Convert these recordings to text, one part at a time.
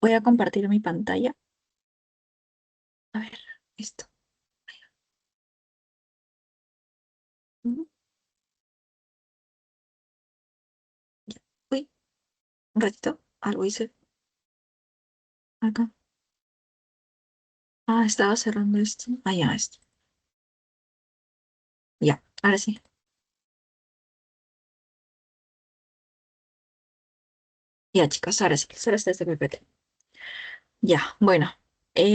Voy a compartir mi pantalla. A ver, esto. Ujú. Ya. Uy, un ratito. Algo hice acá. Ah, estaba cerrando esto. Ah, ya, esto. Ya, ahora sí. Ya, chicos, ahora sí. Solo está este PPT. Ya, bueno.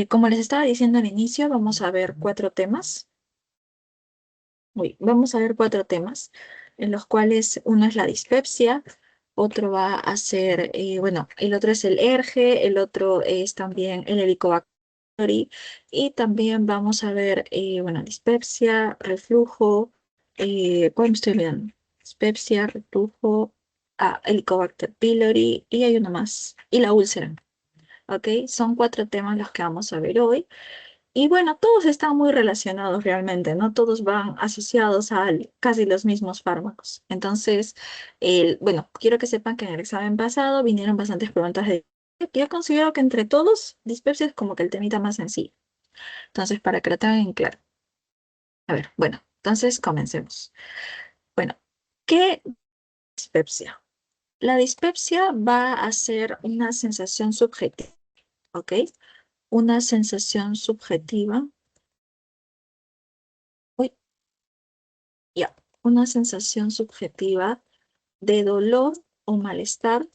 Como les estaba diciendo al inicio, vamos a ver cuatro temas. Uy, vamos a ver cuatro temas, en los cuales uno es la dispepsia, otro va a ser, bueno, el otro es el ERGE, el otro es también el Helicobacter pylori, y también vamos a ver, bueno, dispepsia, reflujo, ¿cuál me estoy olvidando? Dispepsia, reflujo, Helicobacter pylori, y hay uno más, y la úlcera, ¿ok? Son cuatro temas los que vamos a ver hoy. Y bueno, todos están muy relacionados realmente, ¿no? Todos van asociados a casi los mismos fármacos. Entonces, bueno, quiero que sepan que en el examen pasado vinieron bastantes preguntas de... Yo considero que entre todos, dispepsia es como que el temita más sencillo. Entonces, para que lo tengan en claro. A ver, bueno, entonces comencemos. Bueno, ¿qué dispepsia? La dispepsia va a ser una sensación subjetiva, ¿ok? Una sensación subjetiva. Uy, ya, una sensación subjetiva de dolor o malestar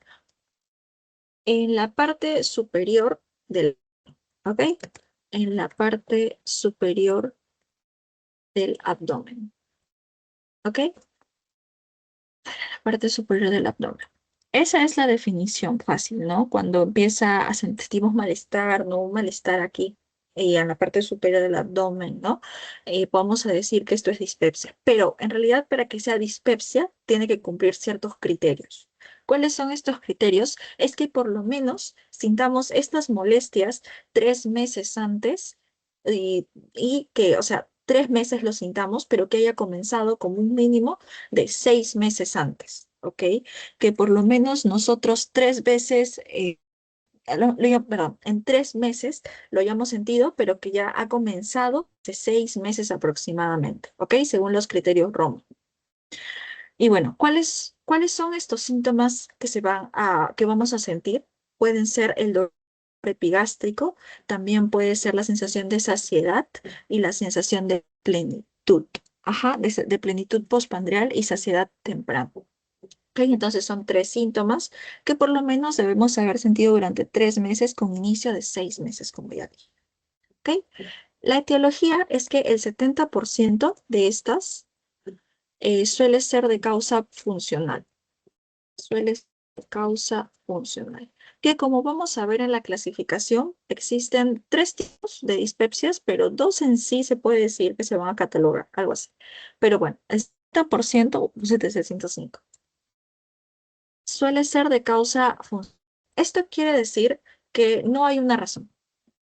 en la parte superior del, ¿ok? En la parte superior del abdomen, ¿ok? Parte superior del abdomen. Esa es la definición fácil, ¿no? Cuando empieza a sentimos malestar, ¿no? Un malestar aquí en la parte superior del abdomen, ¿no? Podemos decir que esto es dispepsia, pero en realidad para que sea dispepsia tiene que cumplir ciertos criterios. ¿Cuáles son estos criterios? Es que por lo menos sintamos estas molestias 3 meses antes y que, o sea, 3 meses lo sintamos, pero que haya comenzado como un mínimo de 6 meses antes, ¿ok? Que por lo menos nosotros 3 veces, perdón, en 3 meses lo hayamos sentido, pero que ya ha comenzado de 6 meses aproximadamente, ¿ok? Según los criterios ROM. Y bueno, ¿cuáles son estos síntomas que que vamos a sentir? Pueden ser el dolor epigástrico, también puede ser la sensación de saciedad y la sensación de plenitud. Ajá, de plenitud postprandial y saciedad temprana. Ok, entonces son tres síntomas que por lo menos debemos haber sentido durante 3 meses con inicio de 6 meses, como ya dije. Ok, la etiología es que el 70% de estas suele ser de causa funcional. Suele ser de causa funcional. Que como vamos a ver en la clasificación, existen tres tipos de dispepsias, pero dos en sí se puede decir que se van a catalogar, algo así. Pero bueno, el 70% puse 705. Suele ser de causa funcional. Esto quiere decir que no hay una razón.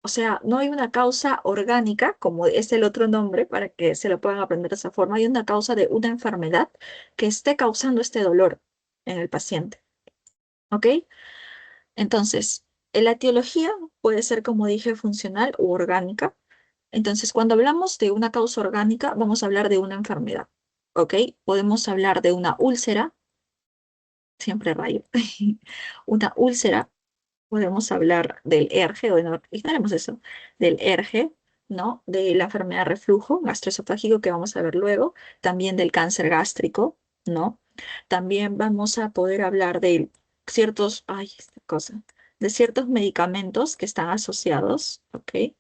O sea, no hay una causa orgánica, como es el otro nombre, para que se lo puedan aprender de esa forma. Hay una causa de una enfermedad que esté causando este dolor en el paciente. ¿Ok? Entonces, la etiología puede ser, como dije, funcional u orgánica. Entonces, cuando hablamos de una causa orgánica, vamos a hablar de una enfermedad. ¿Ok? Podemos hablar de una úlcera, siempre rayo, una úlcera. Podemos hablar del ERGE, bueno, ignoremos eso, del ERGE, ¿no? De la enfermedad de reflujo gastroesofágico que vamos a ver luego, también del cáncer gástrico, ¿no? También vamos a poder hablar de ciertos, ay, esta cosa, de ciertos medicamentos que están asociados, ¿ok?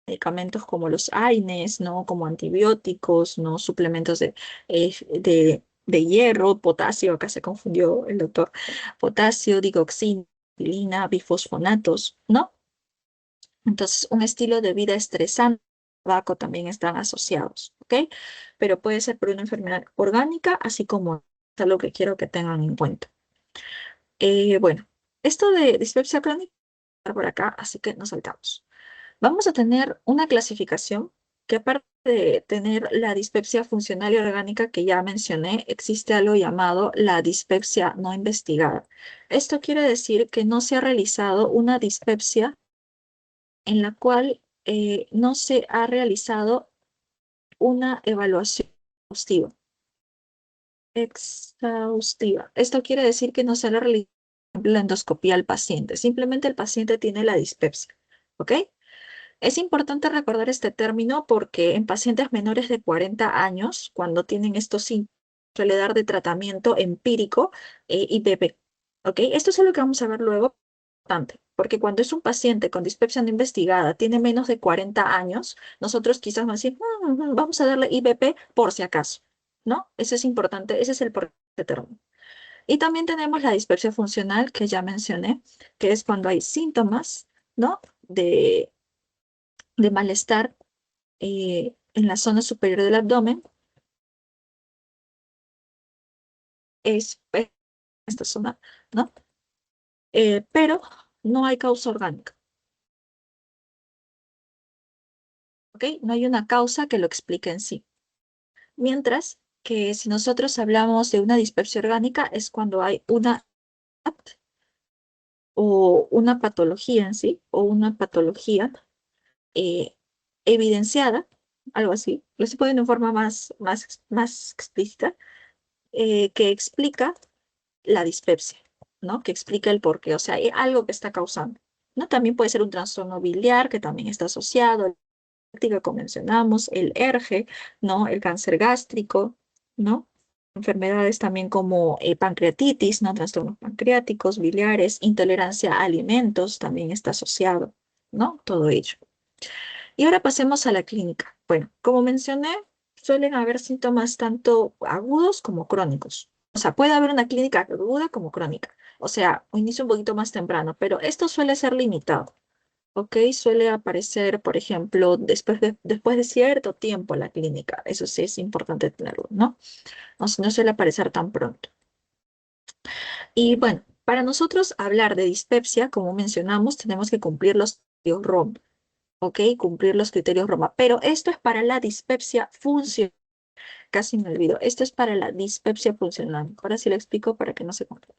Medicamentos como los AINES, ¿no? Como antibióticos, ¿no? Suplementos de hierro, potasio, acá se confundió el doctor, potasio, digoxina, bifosfonatos, ¿no? Entonces, un estilo de vida estresante, tabaco también están asociados, ¿ok? Pero puede ser por una enfermedad orgánica, así como es algo que quiero que tengan en cuenta. Bueno, esto de dispepsia crónica está por acá, así que nos saltamos. Vamos a tener una clasificación que aparte de tener la dispepsia funcional y orgánica que ya mencioné, existe algo llamado la dispepsia no investigada. Esto quiere decir que no se ha realizado una dispepsia en la cual no se ha realizado una evaluación exhaustiva. Exhaustiva. Esto quiere decir que no se le realiza la endoscopía al paciente. Simplemente el paciente tiene la dispepsia. ¿Ok? Es importante recordar este término porque en pacientes menores de 40 años, cuando tienen estos síntomas, suele dar de tratamiento empírico IPP. ¿Ok? Esto es lo que vamos a ver luego. Importante, porque cuando es un paciente con dispepsia no investigada, tiene menos de 40 años, nosotros quizás vamos a decir, vamos a darle IPP por si acaso, ¿no? Eso es importante, ese es el por qué término. Y también tenemos la dispepsia funcional que ya mencioné, que es cuando hay síntomas, ¿no? De malestar en la zona superior del abdomen, es esta zona, ¿no? Pero no hay causa orgánica, ¿ok? No hay una causa que lo explique en sí. Mientras que si nosotros hablamos de una dispepsia orgánica es cuando hay una o una patología en sí, o una patología eh, evidenciada, algo así, lo se puede de una forma más explícita, que explica la dispepsia, ¿no? Que explica el porqué, o sea, hay algo que está causando, ¿no? También puede ser un trastorno biliar que también está asociado, como mencionamos, el ERGE, ¿no? El cáncer gástrico, ¿no? Enfermedades también como pancreatitis, ¿no? Trastornos pancreáticos, biliares, intolerancia a alimentos también está asociado, ¿no? Todo ello. Y ahora pasemos a la clínica. Bueno, como mencioné, suelen haber síntomas tanto agudos como crónicos. O sea, puede haber una clínica aguda como crónica. O sea, un inicio un poquito más temprano, pero esto suele ser limitado. ¿Ok? Suele aparecer, por ejemplo, después de cierto tiempo en la clínica. Eso sí es importante tenerlo, ¿no? No suele aparecer tan pronto. Y bueno, para nosotros hablar de dispepsia, como mencionamos, tenemos que cumplir los criterios ROM, ¿ok? Cumplir los criterios Roma. Pero esto es para la dispepsia funcional. Casi me olvido. Esto es para la dispepsia funcional. Ahora sí lo explico para que no se confunda.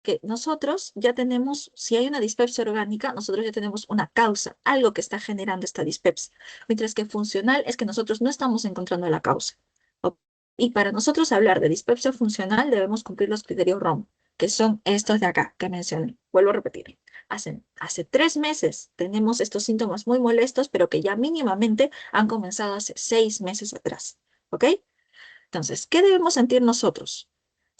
Que nosotros ya tenemos, si hay una dispepsia orgánica, nosotros ya tenemos una causa, algo que está generando esta dispepsia. Mientras que funcional es que nosotros no estamos encontrando la causa. ¿Ok? Y para nosotros hablar de dispepsia funcional debemos cumplir los criterios ROM, que son estos de acá que mencioné. Vuelvo a repetir. Hace 3 meses tenemos estos síntomas muy molestos, pero que ya mínimamente han comenzado hace 6 meses atrás. ¿Ok? Entonces, ¿qué debemos sentir nosotros?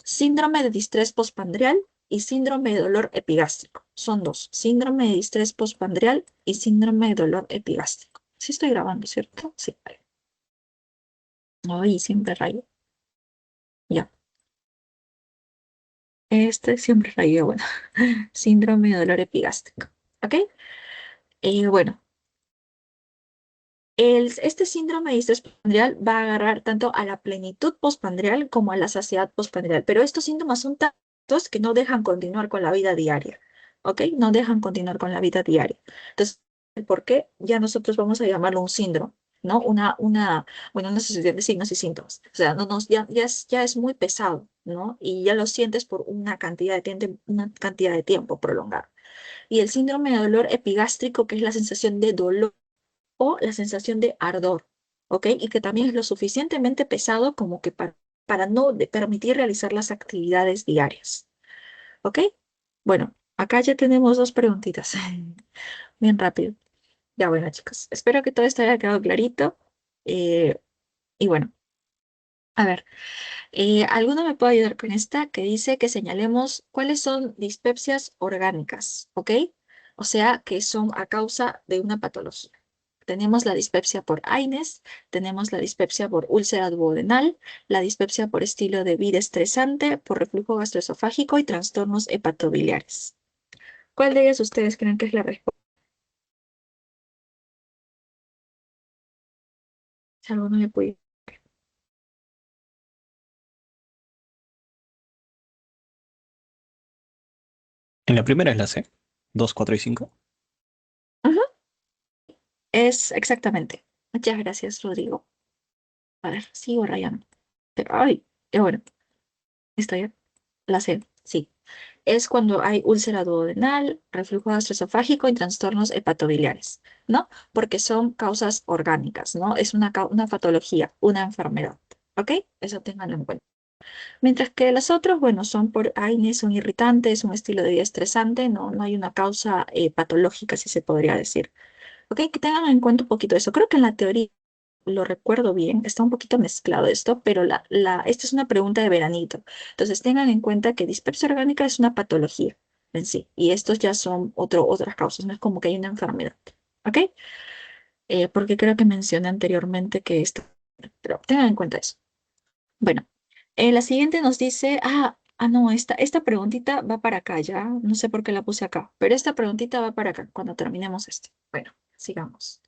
Síndrome de distrés postpandreal y síndrome de dolor epigástrico. Son dos, síndrome de distrés postpandreal y síndrome de dolor epigástrico. Sí estoy grabando, ¿cierto? Sí. Ay, siempre rayo. Ya. Este siempre rayo, bueno. Síndrome de dolor epigástrico. ¿Ok? Bueno, este síndrome de distrés postpandreal va a agarrar tanto a la plenitud postpandreal como a la saciedad postpandreal, pero estos síntomas son tantos que no dejan continuar con la vida diaria, ¿ok? No dejan continuar con la vida diaria. Entonces, ¿por qué? Ya nosotros vamos a llamarlo un síndrome, ¿no? Bueno, una asociación de signos y síntomas. O sea, ya es muy pesado, ¿no? Y ya lo sientes por una cantidad de tiempo prolongada. Y el síndrome de dolor epigástrico, que es la sensación de dolor o la sensación de ardor, ¿ok? Y que también es lo suficientemente pesado como que para no permitir realizar las actividades diarias, ¿ok? Bueno, acá ya tenemos dos preguntitas, bien rápido. Ya bueno, chicos, espero que todo esto haya quedado clarito. Eh, y bueno, a ver, ¿alguno me puede ayudar con esta que dice que señalemos cuáles son dispepsias orgánicas, ¿ok? O sea, que son a causa de una patología. Tenemos la dispepsia por AINES, tenemos la dispepsia por úlcera duodenal, la dispepsia por estilo de vida estresante, por reflujo gastroesofágico y trastornos hepatobiliares. ¿Cuál de ellas ustedes creen que es la respuesta? Si alguno me puede. En la primera es la C, 2, 4 y 5. Ujú, es exactamente. Muchas gracias, Rodrigo. A ver, sigo rayando. Ay, bueno, está bien. La C, sí. Es cuando hay úlcera duodenal, reflujo gastroesofágico y trastornos hepatobiliares, ¿no? Porque son causas orgánicas, ¿no? Es una patología, una enfermedad, ¿ok? Eso tenganlo en cuenta. Mientras que las otras, bueno, son por AINE, son irritantes, un estilo de vida estresante, no hay una causa patológica, si se podría decir. ¿Ok? Que tengan en cuenta un poquito eso. Creo que en la teoría lo recuerdo bien, está un poquito mezclado esto, pero esta es una pregunta de veranito. Entonces tengan en cuenta que dispepsia orgánica es una patología en sí, y estos ya son otras causas, no es como que hay una enfermedad. ¿Ok? Porque creo que mencioné anteriormente que esto, pero tengan en cuenta eso. Bueno, la siguiente nos dice, no, esta preguntita va para acá, ya, no sé por qué la puse acá, pero esta preguntita va para acá cuando terminemos esto. Bueno, sigamos.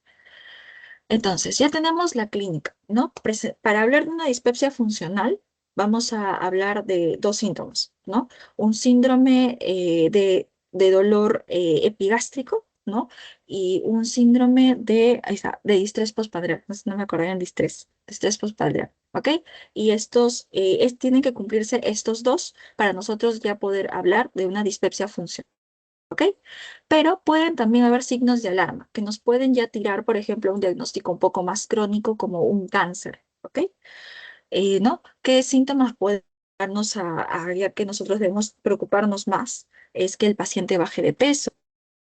Entonces, ya tenemos la clínica, ¿no? Para hablar de una dispepsia funcional, vamos a hablar de dos síntomas, ¿no? Un síndrome de dolor epigástrico, ¿no? Y un síndrome ahí está, de distrés postprandial, no me acordé en distrés postprandial, ¿ok? Y estos, tienen que cumplirse estos dos para nosotros ya poder hablar de una dispepsia funcional. ¿Ok? Pero pueden también haber signos de alarma que nos pueden ya tirar, por ejemplo, a un diagnóstico un poco más crónico como un cáncer. ¿Ok? ¿No? ¿Qué síntomas pueden darnos a ya que nosotros debemos preocuparnos más? Es que el paciente baje de peso,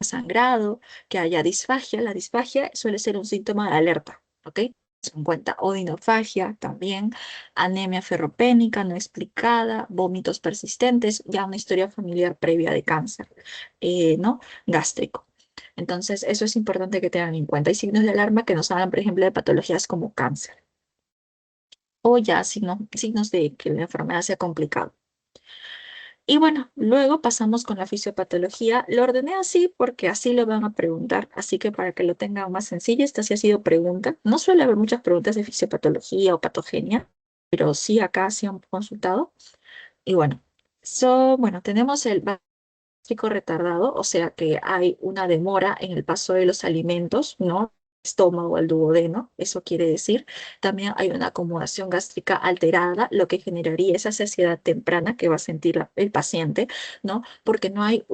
sangrado, que haya disfagia. La disfagia suele ser un síntoma de alerta, ¿ok? Se cuenta odinofagia también, anemia ferropénica no explicada, vómitos persistentes, ya una historia familiar previa de cáncer, ¿no? Gástrico. Entonces, eso es importante que tengan en cuenta. Hay signos de alarma que nos hablan, por ejemplo, de patologías como cáncer o ya signos de que la enfermedad sea complicada. Y bueno, luego pasamos con la fisiopatología. Lo ordené así porque así lo van a preguntar. Así que para que lo tengan más sencillo, esta sí ha sido pregunta. No suele haber muchas preguntas de fisiopatología o patogenia, pero sí acá sí han consultado. Y bueno, bueno, tenemos el gástrico retardado, o sea que hay una demora en el paso de los alimentos, ¿no? Estómago al duodeno, eso quiere decir. También hay una acomodación gástrica alterada, lo que generaría esa saciedad temprana que va a sentir el paciente, ¿no? Porque no hay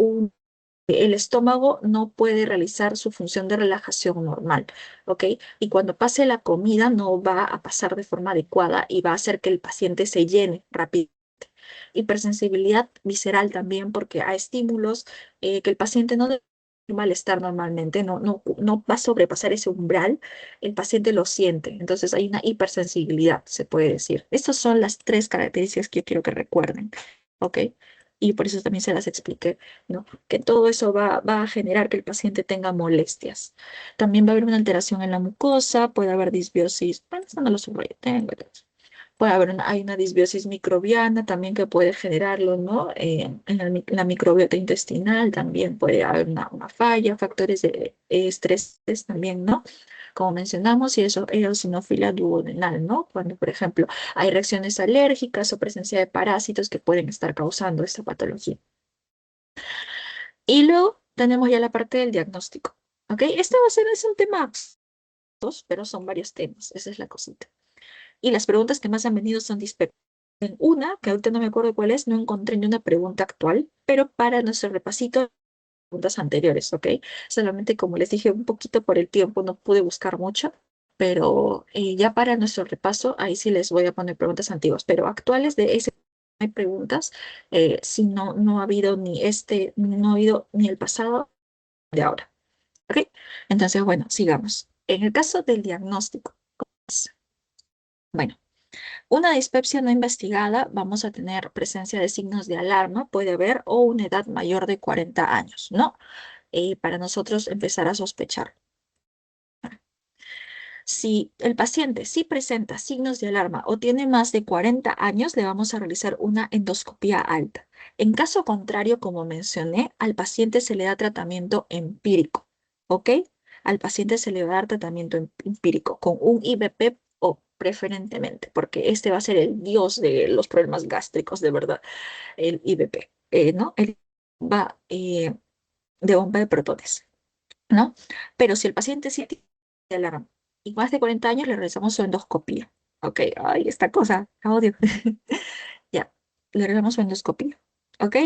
el estómago no puede realizar su función de relajación normal, ¿ok? Y cuando pase la comida no va a pasar de forma adecuada y va a hacer que el paciente se llene rápido. Hipersensibilidad visceral también, porque a estímulos que el paciente no debe malestar normalmente, no va a sobrepasar ese umbral, el paciente lo siente. Entonces hay una hipersensibilidad, se puede decir. Estas son las tres características que yo quiero que recuerden, ¿ok? Y por eso también se las expliqué, ¿no? Que todo eso va a generar que el paciente tenga molestias. También va a haber una alteración en la mucosa, puede haber disbiosis, bueno, eso no lo subrayo, tengo. Puede haber hay una disbiosis microbiana también que puede generarlo, ¿no? En la microbiota intestinal también puede haber una falla, factores de estrés también, ¿no? Como mencionamos, y eso, eosinofilia duodenal, ¿no? Cuando, por ejemplo, hay reacciones alérgicas o presencia de parásitos que pueden estar causando esta patología. Y luego tenemos ya la parte del diagnóstico, ¿ok? Este va a ser, es un tema, pero son varios temas, esa es la cosita. Y las preguntas que más han venido son dispersas. En una, que ahorita no me acuerdo cuál es, no encontré ni una pregunta actual, pero para nuestro repasito, preguntas anteriores, ¿ok? Solamente como les dije, un poquito por el tiempo, no pude buscar mucho, pero ya para nuestro repaso, ahí sí les voy a poner preguntas antiguas, pero actuales de ese hay preguntas, si no ha habido no ha habido ni el pasado de ahora, ¿ok? Entonces, bueno, sigamos. En el caso del diagnóstico, bueno. Una dispepsia no investigada, vamos a tener presencia de signos de alarma, puede haber, o una edad mayor de 40 años, ¿no? Para nosotros empezar a sospechar. Si el paciente sí presenta signos de alarma o tiene más de 40 años, le vamos a realizar una endoscopía alta. En caso contrario, como mencioné, al paciente se le da tratamiento empírico, ¿ok? Al paciente se le va a dar tratamiento empírico con un IBP o preferentemente, porque este va a ser el dios de los problemas gástricos, de verdad, el IBP, ¿no? El va de bomba de protones, ¿no? Pero si el paciente sí tiene alarma, y más de 40 años le realizamos su endoscopía. Ok, ay, esta cosa, la odio. Ya, le realizamos su endoscopía. Ok,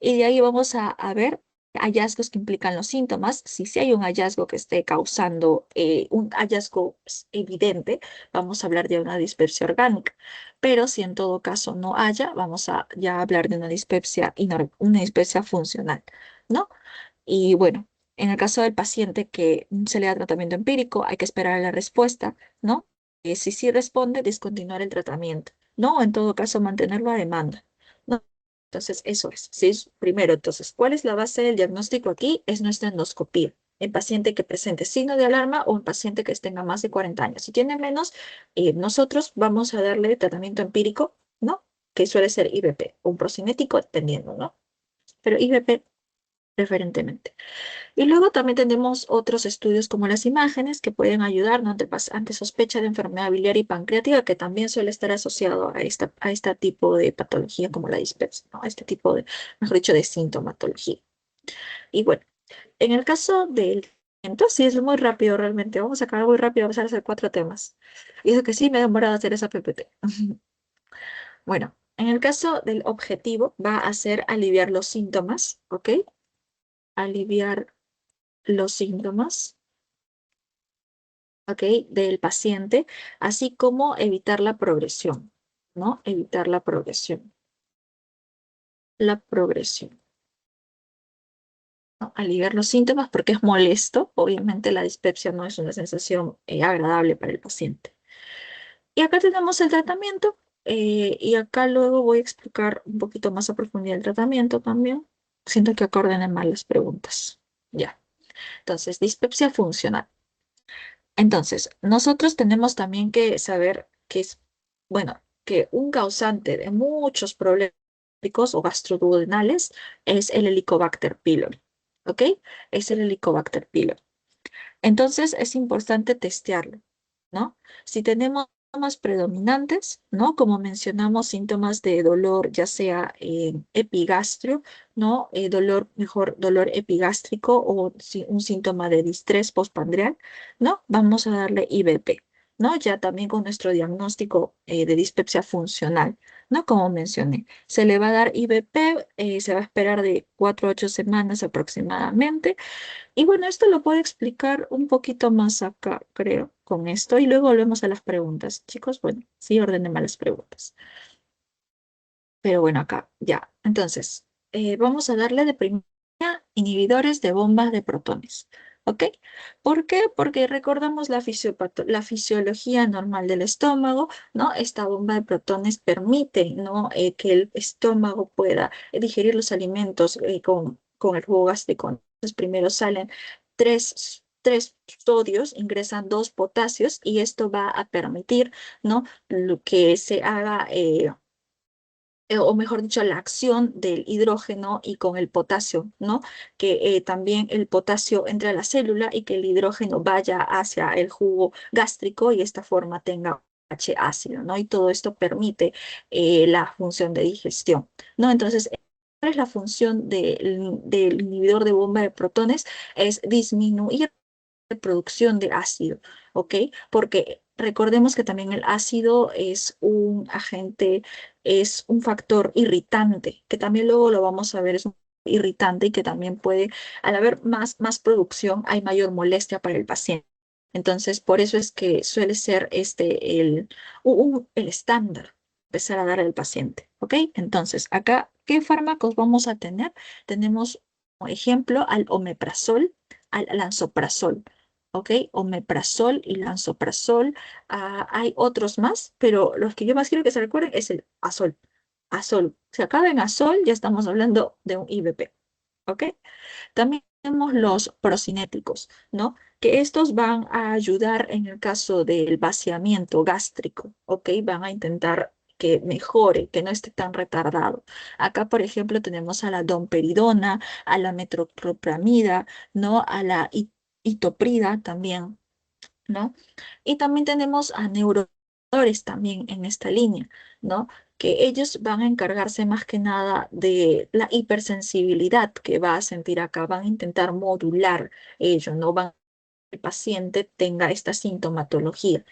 y de ahí vamos a ver hallazgos que implican los síntomas. Si hay un hallazgo que esté causando un hallazgo evidente, vamos a hablar de una dispepsia orgánica. Pero si en todo caso no haya, vamos a ya hablar de una dispepsia, una dispepsia funcional, ¿no? Y bueno, en el caso del paciente que se le da tratamiento empírico, hay que esperar a la respuesta, ¿no? Si sí responde, discontinuar el tratamiento, ¿no? En todo caso, mantenerlo a demanda, ¿no? Entonces, eso es. Sí, primero, entonces, ¿cuál es la base del diagnóstico aquí? Es nuestra endoscopía. En paciente que presente signo de alarma o en paciente que tenga más de 40 años. Si tiene menos, nosotros vamos a darle tratamiento empírico, ¿no? Que suele ser IVP, un procinético, dependiendo, ¿no? Pero IVP preferentemente. Y luego también tenemos otros estudios como las imágenes que pueden ayudar, ¿no? Ante sospecha de enfermedad biliar y pancreática, que también suele estar asociado a este tipo de patología como la dispepsia, ¿no? A este tipo de, mejor dicho, de sintomatología. Y bueno, en el caso del entonces sí es muy rápido realmente. Vamos a acabar muy rápido, vamos a hacer 4 temas. Y eso que sí me he demorado hacer esa PPT. Bueno, en el caso del objetivo va a ser aliviar los síntomas, ¿ok? Aliviar los síntomas. ¿Ok? Del paciente, así como evitar la progresión, ¿no? Evitar la progresión. La progresión, ¿no? Aliviar los síntomas porque es molesto. Obviamente la dispepsia no es una sensación agradable para el paciente. Y acá tenemos el tratamiento y acá luego voy a explicar un poquito más a profundidad el tratamiento también. Siento que acá ordené mal las preguntas. Ya. Entonces, dispepsia funcional. Entonces, nosotros tenemos también que saber que es, bueno, que un causante de muchos problemas gástricos o gastroduodenales es el Helicobacter pylori, ¿ok? Es el Helicobacter pylori. Entonces es importante testearlo, ¿no? Si tenemos síntomas predominantes, ¿no? Como mencionamos, síntomas de dolor, ya sea epigastrio, ¿no? Dolor epigástrico o un síntoma de distrés postprandial, ¿no? Vamos a darle IBP, ¿no? Ya también con nuestro diagnóstico de dispepsia funcional, ¿no? Como mencioné, se le va a dar IBP, se va a esperar de 4 a 8 semanas aproximadamente y bueno, esto lo puedo explicar un poquito más acá, creo, con esto. Y luego volvemos a las preguntas. Chicos, bueno, sí, ordenen mal las preguntas. Pero bueno, acá, ya. Entonces, vamos a darle de primera inhibidores de bombas de protones. ¿Ok? ¿Por qué? Porque recordamos la fisiología normal del estómago, ¿no? Esta bomba de protones permite, ¿no? Que el estómago pueda digerir los alimentos con el jugo gástrico. Entonces, primero salen tres sodios, ingresan 2 potasios y esto va a permitir, ¿no? Lo que se haga o mejor dicho, la acción del hidrógeno y con el potasio, ¿no? Que también el potasio entre a la célula y que el hidrógeno vaya hacia el jugo gástrico y de esta forma tenga H ácido, ¿no? Y todo esto permite la función de digestión, ¿no? Entonces, ¿cuál es la función del inhibidor de bomba de protones? Es disminuir de producción de ácido, ¿ok? Porque recordemos que también el ácido es un agente, es un factor irritante, que también luego lo vamos a ver, es un irritante y que también puede, al haber más producción, hay mayor molestia para el paciente. Entonces, por eso es que suele ser el estándar empezar a dar al paciente, ¿ok? Entonces, acá, ¿qué fármacos vamos a tener? Tenemos, por ejemplo, al omeprazol, al lansoprazol. ¿Ok? Omeprazol y lansoprazol. Hay otros más, pero los que yo más quiero que se recuerden es el azol. Azol. Si acaba en azol, ya estamos hablando de un IBP. ¿Ok? También tenemos los procinéticos, ¿no? Que estos van a ayudar en el caso del vaciamiento gástrico, ¿ok? Van a intentar que mejore, que no esté tan retardado. Acá, por ejemplo, tenemos a la domperidona, a la metoclopramida, ¿no? A la itoprida también, ¿no? Y también tenemos a neurotransmisores también en esta línea, ¿no? Que ellos van a encargarse más que nada de la hipersensibilidad que va a sentir acá, van a intentar modular ello, ¿no? Van el paciente tenga esta sintomatología,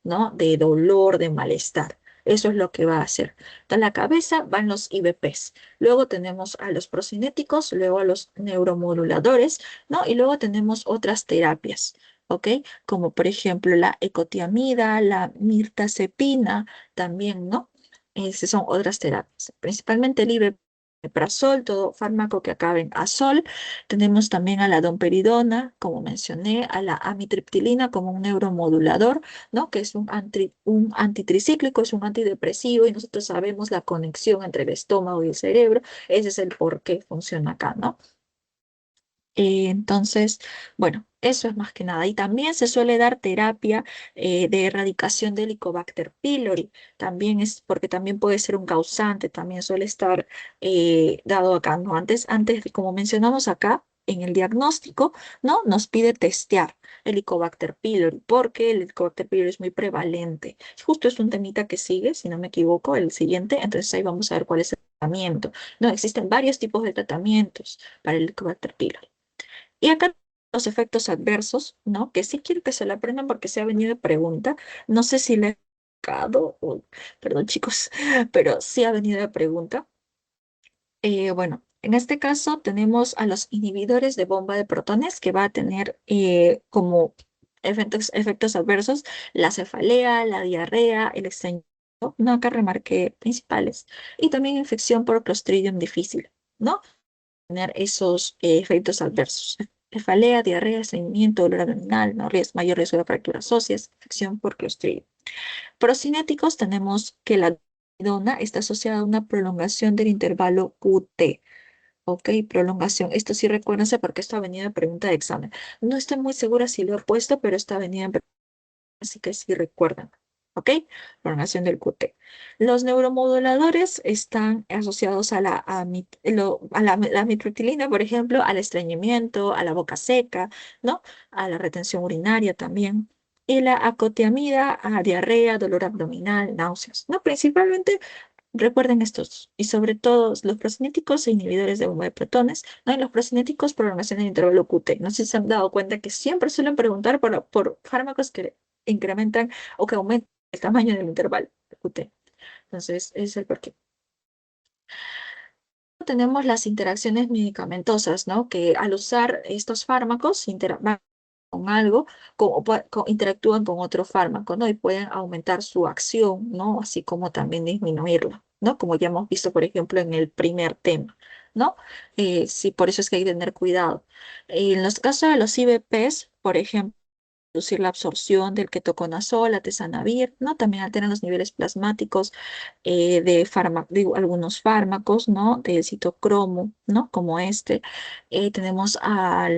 ¿no? De dolor, de malestar. Eso es lo que va a hacer. En la cabeza van los IBPs. Luego tenemos a los procinéticos, luego a los neuromoduladores, ¿no? Y luego tenemos otras terapias, ¿ok? Como por ejemplo la ecotiamida, la mirtazepina, también, ¿no? Esas son otras terapias. Principalmente el IBP, omeprazol, todo fármaco que acabe en azol. Tenemos también a la domperidona, como mencioné, a la amitriptilina como un neuromodulador, ¿no? Que es un antitricíclico, es un antidepresivo y nosotros sabemos la conexión entre el estómago y el cerebro. Ese es el por qué funciona acá, ¿no? Entonces, bueno, eso es más que nada. Y también se suele dar terapia de erradicación del Helicobacter pylori. También es porque también puede ser un causante, también suele estar dado acá, ¿no? Como mencionamos acá, en el diagnóstico, ¿no? Nos pide testear el Helicobacter pylori porque el Helicobacter pylori es muy prevalente. Justo es un temita que sigue, si no me equivoco, el siguiente. Entonces ahí vamos a ver cuál es el tratamiento. No, existen varios tipos de tratamientos para el Helicobacter pylori. Y acá los efectos adversos, ¿no? Que sí quiero que se la aprendan porque se ha venido de pregunta. No sé si le he explicado, perdón chicos, pero sí ha venido de pregunta. Bueno, en este caso tenemos a los inhibidores de bomba de protones que va a tener como efectos adversos la cefalea, la diarrea, el estreñimiento, no acá remarqué principales, y también infección por Clostridium difícil, ¿no? Tener esos efectos adversos. Cefalea, diarrea, estreñimiento, dolor abdominal, mayor riesgo de fracturas óseas, infección por Clostridium. Procinéticos tenemos que la dona está asociada a una prolongación del intervalo QT. Ok, prolongación. Esto sí recuérdense porque esto ha venido en pregunta de examen. No estoy muy segura si lo he puesto, pero esto ha venido en pregunta, así que sí recuerdan. ¿Ok? Prolongación del QT. Los neuromoduladores están asociados a la amitriptilina, por ejemplo, al estreñimiento, a la boca seca, ¿no? A la retención urinaria también. Y la acotiamida a diarrea, dolor abdominal, náuseas, ¿no? Principalmente recuerden estos, y sobre todo los procinéticos e inhibidores de bomba de protones, ¿no? Y los procinéticos, prolongación del intervalo QT. No sé si se han dado cuenta que siempre suelen preguntar por fármacos que incrementan o que aumentan el tamaño del intervalo QT. Entonces, ese es el porqué. Tenemos las interacciones medicamentosas, ¿no? Que al usar estos fármacos van con algo, interactúan con otro fármaco, ¿no? Y pueden aumentar su acción, ¿no? Así como también disminuirla, ¿no? Como ya hemos visto, por ejemplo, en el primer tema, ¿no? Sí, por eso es que hay que tener cuidado. En los casos de los IBPs, por ejemplo, reducir la absorción del ketoconazol, la tesanavir, ¿no? También alteran los niveles plasmáticos de algunos fármacos, ¿no? De citocromo, ¿no? Como este. Tenemos a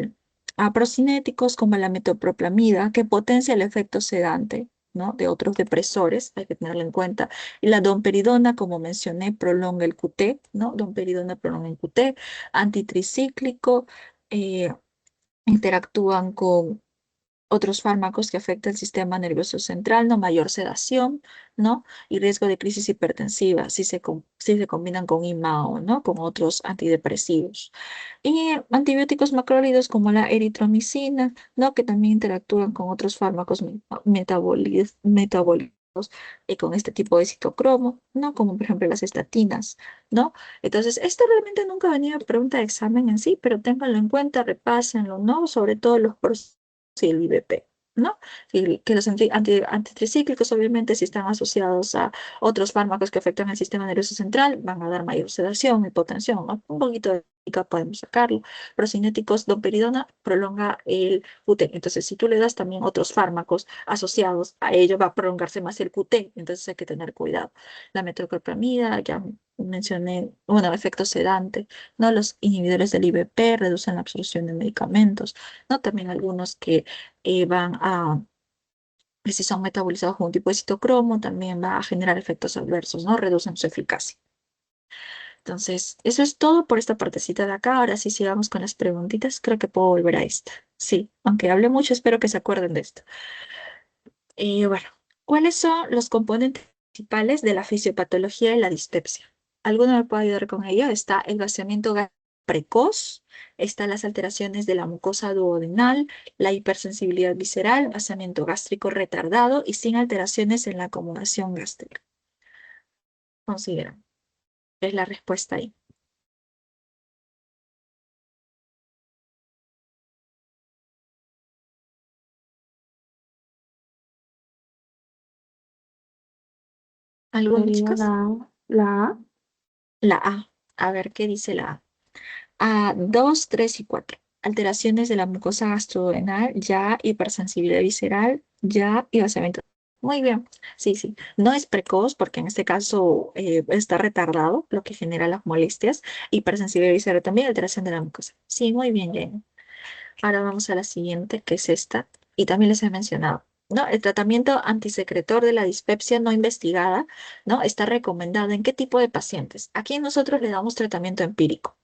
procinéticos como la metoclopramida, que potencia el efecto sedante, ¿no? De otros depresores, hay que tenerlo en cuenta. Y la domperidona, como mencioné, prolonga el QT, ¿no? Domperidona prolonga el QT, antitricíclico, eh, interactúan con otros fármacos que afectan el sistema nervioso central, no mayor sedación, ¿no? Y riesgo de crisis hipertensiva si se combinan con IMAO, ¿no? Con otros antidepresivos. Y antibióticos macrólidos como la eritromicina, ¿no? Que también interactúan con otros fármacos metabólicos con este tipo de citocromo, ¿no? Como por ejemplo las estatinas, ¿no? Entonces, esto realmente nunca ha venido a pregunta de examen en sí, pero ténganlo en cuenta, repásenlo, ¿no? Sobre todo los procesos y el IBP, ¿no? Y que los antitricíclicos, obviamente, si están asociados a otros fármacos que afectan el sistema nervioso central, van a dar mayor sedación, hipotensión, ¿no? Un poquito de química podemos sacarlo. Procinéticos, domperidona prolonga el QT. Entonces, si tú le das también otros fármacos asociados a ello, va a prolongarse más el QT. Entonces, hay que tener cuidado. La metoclopramida, ya mencioné, bueno, efecto sedante, ¿no? Los inhibidores del IBP reducen la absorción de medicamentos, ¿no? También algunos que si son metabolizados con un tipo de citocromo, también va a generar efectos adversos, ¿no? Reducen su eficacia. Entonces, eso es todo por esta partecita de acá. Ahora sí sigamos con las preguntitas. Creo que puedo volver a esta. Sí, aunque hable mucho, espero que se acuerden de esto. Bueno, ¿cuáles son los componentes principales de la fisiopatología de la dispepsia? ¿Alguno me puede ayudar con ello? Está el vaciamiento gástrico precoz, están las alteraciones de la mucosa duodenal, la hipersensibilidad visceral, vaciamiento gástrico retardado y sin alteraciones en la acomodación gástrica. Consideran. Es la respuesta ahí. ¿Algunos, Sería chicos? la A. La A. A ver qué dice la A. A 2, 3 y 4. Alteraciones de la mucosa gastrodenal, ya, hipersensibilidad visceral, ya, y vaciamiento. Muy bien, sí, sí. No es precoz porque en este caso está retardado, lo que genera las molestias. Hipersensibilidad visceral también, alteración de la mucosa. Sí, muy bien, Jenny. Ahora vamos a la siguiente, que es esta, y también les he mencionado, ¿no? El tratamiento antisecretor de la dispepsia no investigada, ¿no? Está recomendado en qué tipo de pacientes. Aquí nosotros le damos tratamiento empírico.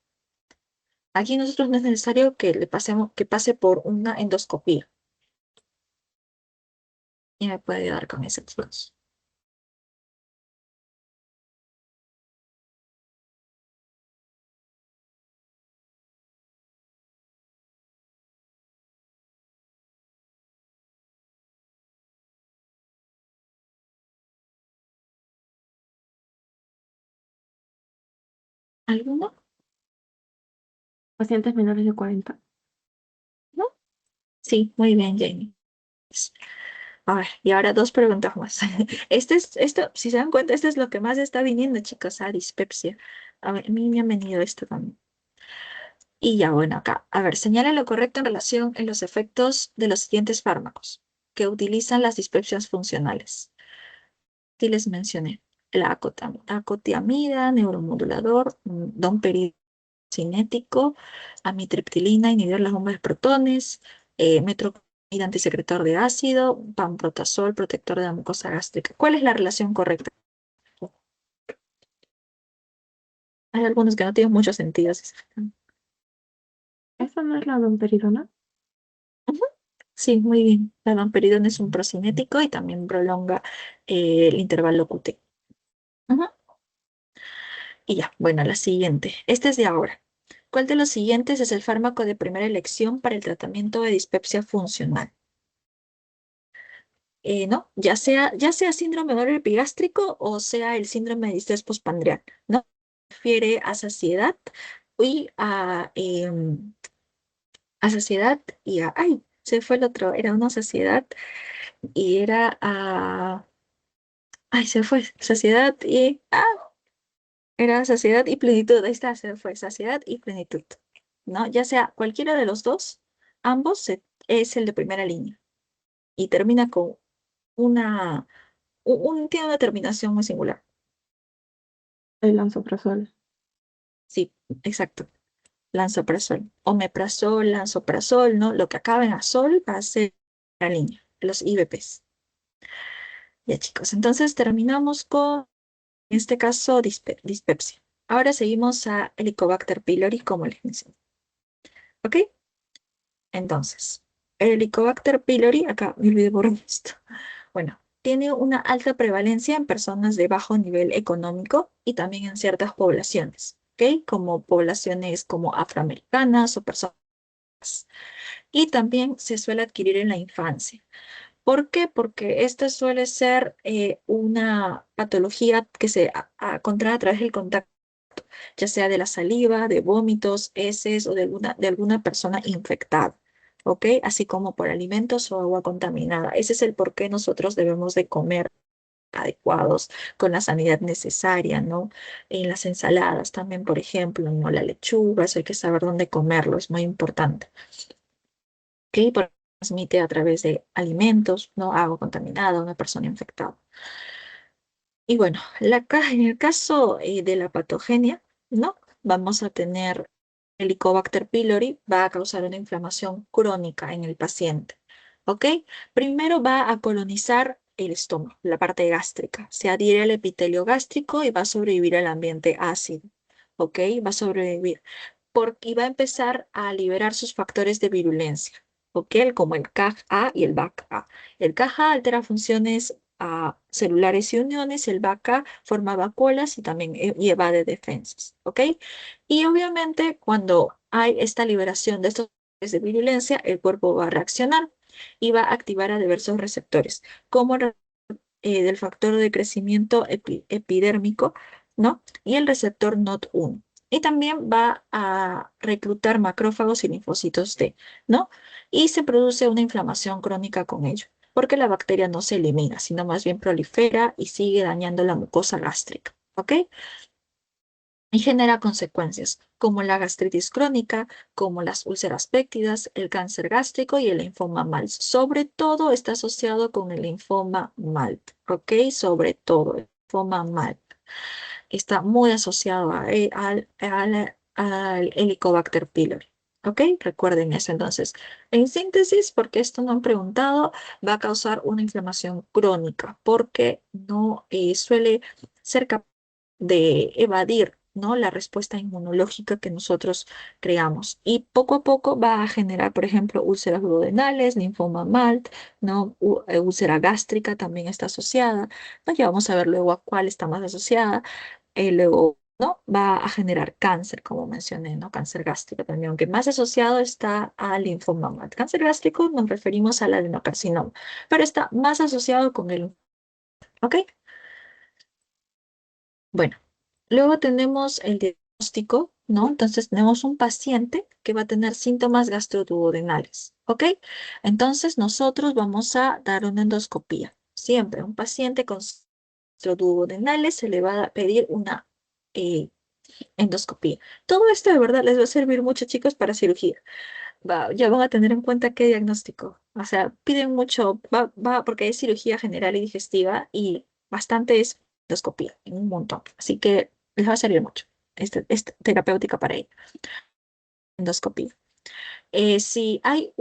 Aquí nosotros no es necesario que le pasemos, que pase por una endoscopía. Y me puede ayudar con ese, chicos. ¿Alguno? Pacientes menores de 40. ¿No? Sí, muy bien, Jamie. A ver, y ahora dos preguntas más. Esto, si se dan cuenta, esto es lo que más está viniendo, chicos, a dispepsia. A ver, a mí me ha venido esto también. Y ya, bueno, acá. A ver, señala lo correcto en relación en los efectos de los siguientes fármacos que utilizan las dispepsias funcionales. Sí les mencioné. La acotiamida, neuromodulador, domperidona cinético, amitriptilina, inhibidor de las bombas de protones, metoclopramida, antisecretor de ácido, pamprotazol, protector de la mucosa gástrica. ¿Cuál es la relación correcta? Hay algunos que no tienen mucho sentido. ¿Esa no es la domperidona? Ujú. Sí, muy bien. La domperidona es un procinético y también prolonga el intervalo QT. Ujú. Y ya, bueno, la siguiente. Esta es de ahora. ¿Cuál de los siguientes es el fármaco de primera elección para el tratamiento de dispepsia funcional? ¿No? Ya sea síndrome ovario epigástrico o sea el síndrome de distrés postprandial, ¿no? Refiere a saciedad y ay, se fue el otro, era una saciedad y era ay, se fue, saciedad y, era saciedad y plenitud, ahí está, se fue, saciedad y plenitud, ¿no? Ya sea cualquiera de los dos, ambos es el de primera línea y termina con una, tiene una terminación muy singular. El lansoprazol. Sí, exacto. Lansoprazol, omeprazol, lansoprazol, ¿no? Lo que acaba en azol va a ser la línea, los IBPs. Ya, chicos, entonces terminamos con, en este caso, dispepsia. Ahora seguimos a Helicobacter pylori, como les mencioné. ¿Ok? Entonces, el Helicobacter pylori, acá me olvidé por esto. Bueno, tiene una alta prevalencia en personas de bajo nivel económico y también en ciertas poblaciones, ¿ok? Como poblaciones como afroamericanas o personas. Y también se suele adquirir en la infancia. ¿Por qué? Porque esta suele ser una patología que se contrae a través del contacto, ya sea de la saliva, de vómitos, heces o de alguna persona infectada, ¿ok? Así como por alimentos o agua contaminada. Ese es el por qué nosotros debemos de comer adecuados, con la sanidad necesaria, ¿no? En las ensaladas también, por ejemplo, ¿no? La lechuga, eso hay que saber dónde comerlo, es muy importante. ¿Ok? Porque transmite a través de alimentos, ¿no? Agua contaminada, una persona infectada. Y bueno, en el caso de la patogenia, ¿no? Vamos a tener Helicobacter pylori, va a causar una inflamación crónica en el paciente. ¿Ok? Primero va a colonizar el estómago, la parte gástrica. Se adhiere al epitelio gástrico y va a sobrevivir al ambiente ácido. ¿Ok? Va a sobrevivir porque va a empezar a liberar sus factores de virulencia, ¿ok? Como el CAG-A y el BAC-A. El CAG-A altera funciones a celulares y uniones, el BACA forma vacuolas y también lleva de defensas, ¿ok? Y obviamente cuando hay esta liberación de estos de virulencia, el cuerpo va a reaccionar y va a activar a diversos receptores, como del factor de crecimiento epidérmico, ¿no? Y el receptor NOT1. Y también va a reclutar macrófagos y linfocitos T, ¿no? Y se produce una inflamación crónica con ello, porque la bacteria no se elimina, sino más bien prolifera y sigue dañando la mucosa gástrica, ¿ok? Y genera consecuencias como la gastritis crónica, como las úlceras péptidas, el cáncer gástrico y el linfoma MALT. Sobre todo está asociado con el linfoma MALT, ¿ok? Sobre todo el linfoma MALT. Está muy asociado al Helicobacter pylori. ¿Ok? Recuerden eso. Entonces, en síntesis, porque esto no han preguntado, va a causar una inflamación crónica porque no suele ser capaz de evadir, ¿no? La respuesta inmunológica que nosotros creamos. Y poco a poco va a generar, por ejemplo, úlceras duodenales, linfoma MALT, ¿no? Úlcera gástrica también está asociada, ¿no? Ya vamos a ver luego a cuál está más asociada. Luego, ¿no? Va a generar cáncer, como mencioné, ¿no? Cáncer gástrico también, aunque más asociado está al linfoma MALT. Cáncer gástrico nos referimos al adenocarcinoma, pero está más asociado con el, ¿ok? Bueno, luego tenemos el diagnóstico, ¿no? Entonces tenemos un paciente que va a tener síntomas gastroduodenales, ¿ok? Entonces nosotros vamos a dar una endoscopía. Siempre un paciente con gastroduodenales se le va a pedir una eh, endoscopía. Todo esto de verdad les va a servir mucho, chicos, para cirugía. Ya van a tener en cuenta qué diagnóstico. O sea, piden mucho, porque es cirugía general y digestiva y bastante es endoscopía, un montón. Así que les va a servir mucho. Esta terapéutica para ella, endoscopía. Si hay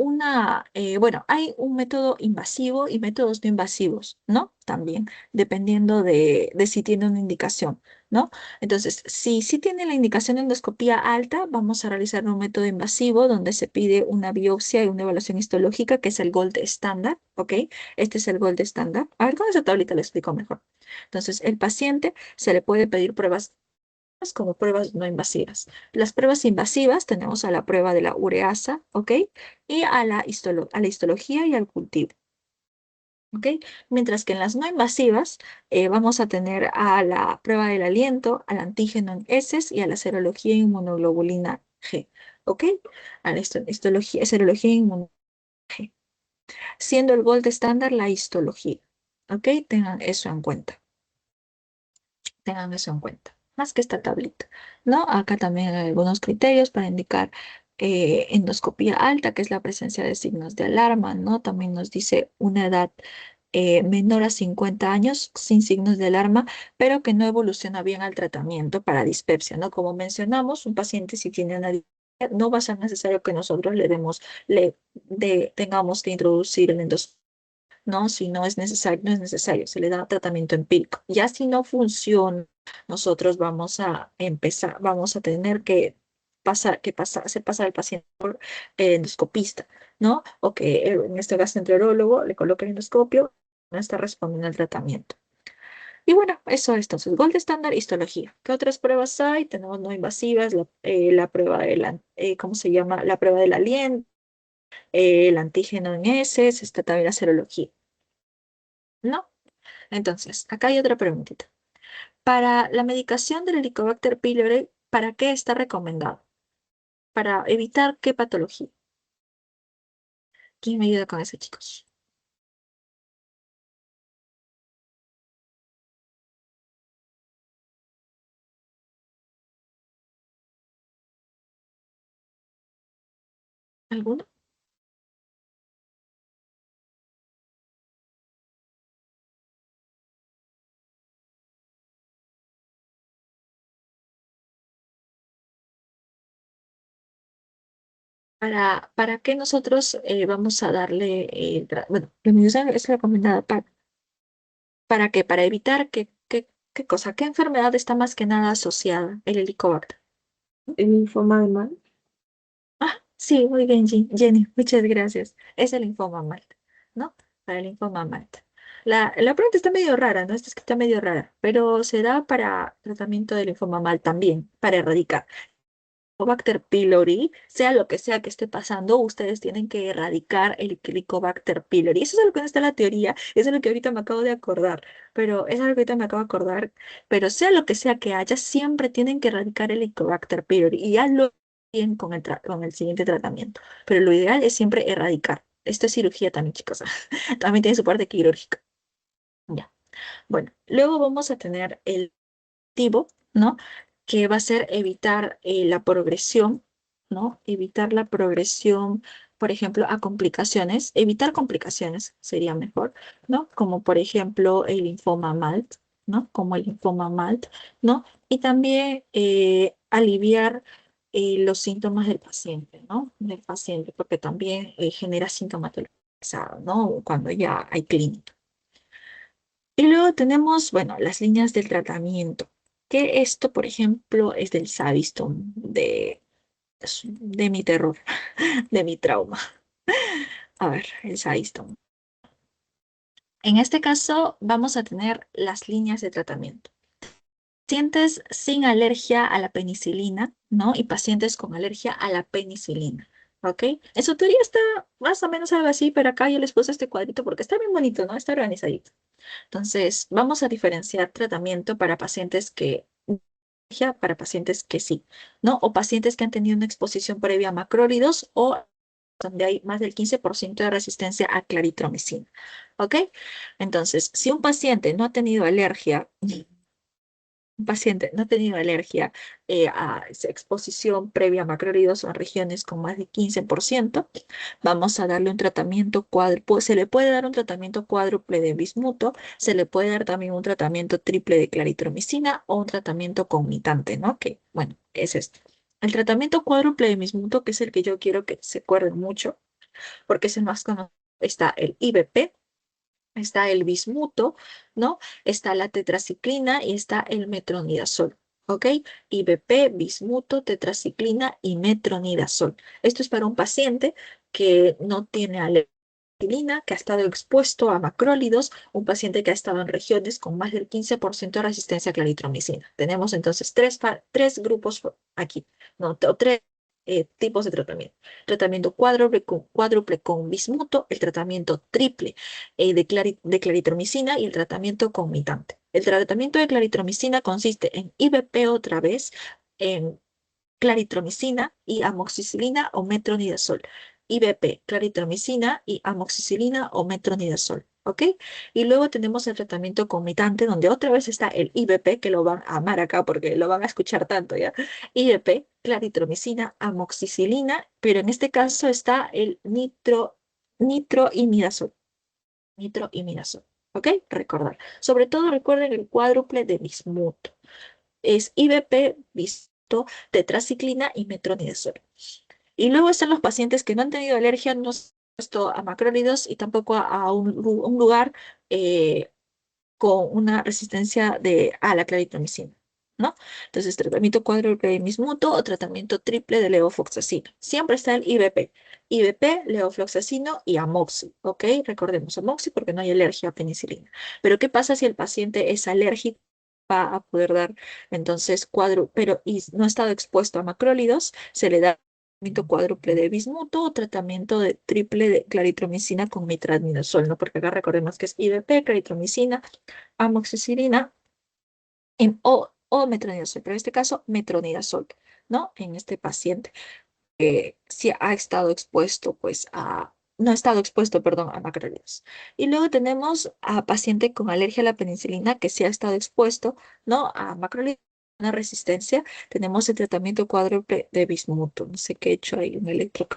bueno, hay un método invasivo y métodos no invasivos, ¿no? También, dependiendo de si tiene una indicación, ¿no? Entonces, si sí tiene la indicación de endoscopía alta, vamos a realizar un método invasivo donde se pide una biopsia y una evaluación histológica, que es el gold estándar, ¿ok? Este es el gold estándar. A ver, con esa tablita le explico mejor. Entonces, el paciente se le puede pedir pruebas como pruebas no invasivas. Las pruebas invasivas tenemos a la prueba de la ureasa, ¿ok? Y a la histología y al cultivo, ¿ok? Mientras que en las no invasivas vamos a tener a la prueba del aliento, al antígeno en heces y a la serología e inmunoglobulina G, ¿ok? A la histología, serología e inmunoglobulina G, siendo el gold estándar la histología, ¿ok? Tengan eso en cuenta. Tengan eso en cuenta, más que esta tablita, ¿no? Acá también hay algunos criterios para indicar endoscopía alta, que es la presencia de signos de alarma, ¿no? También nos dice una edad menor a 50 años sin signos de alarma, pero que no evoluciona bien al tratamiento para dispepsia, ¿no? Como mencionamos, un paciente si tiene una dispepsia, no va a ser necesario que nosotros tengamos que introducir el endoscopio, ¿no? Si no es necesario, no es necesario, se le da tratamiento empírico. Ya si no funciona, nosotros vamos a empezar, vamos a tener que hacer pasar al paciente por endoscopista, ¿no? O que en este gastroenterólogo le coloque el endoscopio, no está respondiendo al tratamiento. Y bueno, eso es entonces, gold estándar, histología. ¿Qué otras pruebas hay? Tenemos no invasivas, la prueba ¿cómo se llama? La prueba del aliento, el antígeno en heces, está también la serología, ¿no? Entonces, acá hay otra preguntita. Para la medicación del Helicobacter pylori, ¿para qué está recomendado? Para evitar qué patología. ¿Quién me ayuda con eso, chicos? ¿Alguno? ¿Para qué nosotros vamos a darle, bueno, la medicación es recomendada ¿para qué? Para evitar qué cosa, qué enfermedad está más que nada asociada el Helicobacter. El linfoma de mal. Ah, sí, muy bien, Jenny, muchas gracias. Es el linfoma MALT, ¿no? Para el linfoma MALT. La pregunta está medio rara, ¿no? Esta está medio rara, pero se da para tratamiento del linfoma mal también, para erradicar. Helicobacter pylori, sea lo que sea que esté pasando, ustedes tienen que erradicar el Helicobacter pylori. Eso es lo que no está en la teoría, eso es lo que ahorita me acabo de acordar, pero eso es lo que ahorita me acabo de acordar, pero sea lo que sea que haya, siempre tienen que erradicar el Helicobacter pylori y hazlo bien con el siguiente tratamiento. Pero lo ideal es siempre erradicar. Esto es cirugía también, chicos. También tiene su parte quirúrgica. Ya. Bueno, luego vamos a tener el objetivo, ¿no? Que va a ser evitar la progresión, ¿no? Evitar la progresión, por ejemplo, a complicaciones. Evitar complicaciones sería mejor, ¿no? Como por ejemplo el linfoma MALT, ¿no? Como el linfoma MALT, ¿no? Y también aliviar los síntomas del paciente, ¿no? Del paciente, porque también genera sintomatología pesada, ¿no? Cuando ya hay clínica. Y luego tenemos, bueno, las líneas del tratamiento, que esto, por ejemplo, es del Savistome, de mi terror, de mi trauma. A ver, el Savistome. En este caso, vamos a tener las líneas de tratamiento. Pacientes sin alergia a la penicilina, ¿no? Y pacientes con alergia a la penicilina, ¿ok? En su teoría está más o menos algo así, pero acá yo les puse este cuadrito porque está bien bonito, ¿no? Está organizadito. Entonces, vamos a diferenciar tratamiento para pacientes que alergia para pacientes que sí, ¿no? O pacientes que han tenido una exposición previa a macrólidos o donde hay más del 15% de resistencia a claritromicina, ¿ok? Entonces, si un paciente no ha tenido alergia, un paciente no ha tenido alergia a exposición previa a macrólidos o en regiones con más de 15%, vamos a darle un tratamiento cuádruple, se le puede dar un tratamiento cuádruple de bismuto, se le puede dar también un tratamiento triple de claritromicina o un tratamiento concomitante, ¿no? Que, bueno, es esto. El tratamiento cuádruple de bismuto, que es el que yo quiero que se acuerden mucho, porque es el más conocido, está el IBP, está el bismuto, ¿no? Está la tetraciclina y está el metronidazol, ¿ok? IBP, bismuto, tetraciclina y metronidazol. Esto es para un paciente que no tiene alergia a la penicilina, que ha estado expuesto a macrólidos, un paciente que ha estado en regiones con más del 15% de resistencia a claritromicina. Tenemos entonces tres grupos aquí, ¿no? O tres tipos de tratamiento. Tratamiento cuádruple con bismuto, el tratamiento triple de claritromicina y el tratamiento concomitante. El tratamiento de claritromicina consiste en IBP otra vez, en claritromicina y amoxicilina o metronidazol. IBP, claritromicina y amoxicilina o metronidazol. ¿Ok? Y luego tenemos el tratamiento concomitante, donde otra vez está el IBP, que lo van a amar acá porque lo van a escuchar tanto, ¿ya? IBP, claritromicina, amoxicilina, pero en este caso está el nitroimidazol. Nitroimidazol. ¿Ok? Recordar. Sobre todo recuerden el cuádruple de bismuto. Es IBP, bismuto, tetraciclina y metronidazol. Y luego están los pacientes que no han tenido alergia, no se han expuesto a macrólidos y tampoco a un lugar eh, con una resistencia a la claritromicina, ¿no? Entonces, tratamiento cuádruple de bismuto o tratamiento triple de levofloxacino. Siempre está el IBP. IBP, levofloxacino y amoxi, ¿ok? Recordemos amoxi porque no hay alergia a penicilina. Pero, ¿qué pasa si el paciente es alérgico? Va a poder dar entonces pero y no ha estado expuesto a macrólidos, se le da tratamiento cuádruple de bismuto o tratamiento de triple de claritromicina con metronidazol, ¿no? Porque acá recordemos que es IBP, claritromicina, amoxicilina o metronidazol, pero en este caso metronidazol, ¿no? En este paciente si ha estado expuesto, pues no ha estado expuesto, perdón, a macrólidos. Y luego tenemos a paciente con alergia a la penicilina que sí ha estado expuesto, ¿no? A macrólidos, una resistencia. Tenemos el tratamiento cuádruple de bismuto. No sé qué he hecho ahí, un electro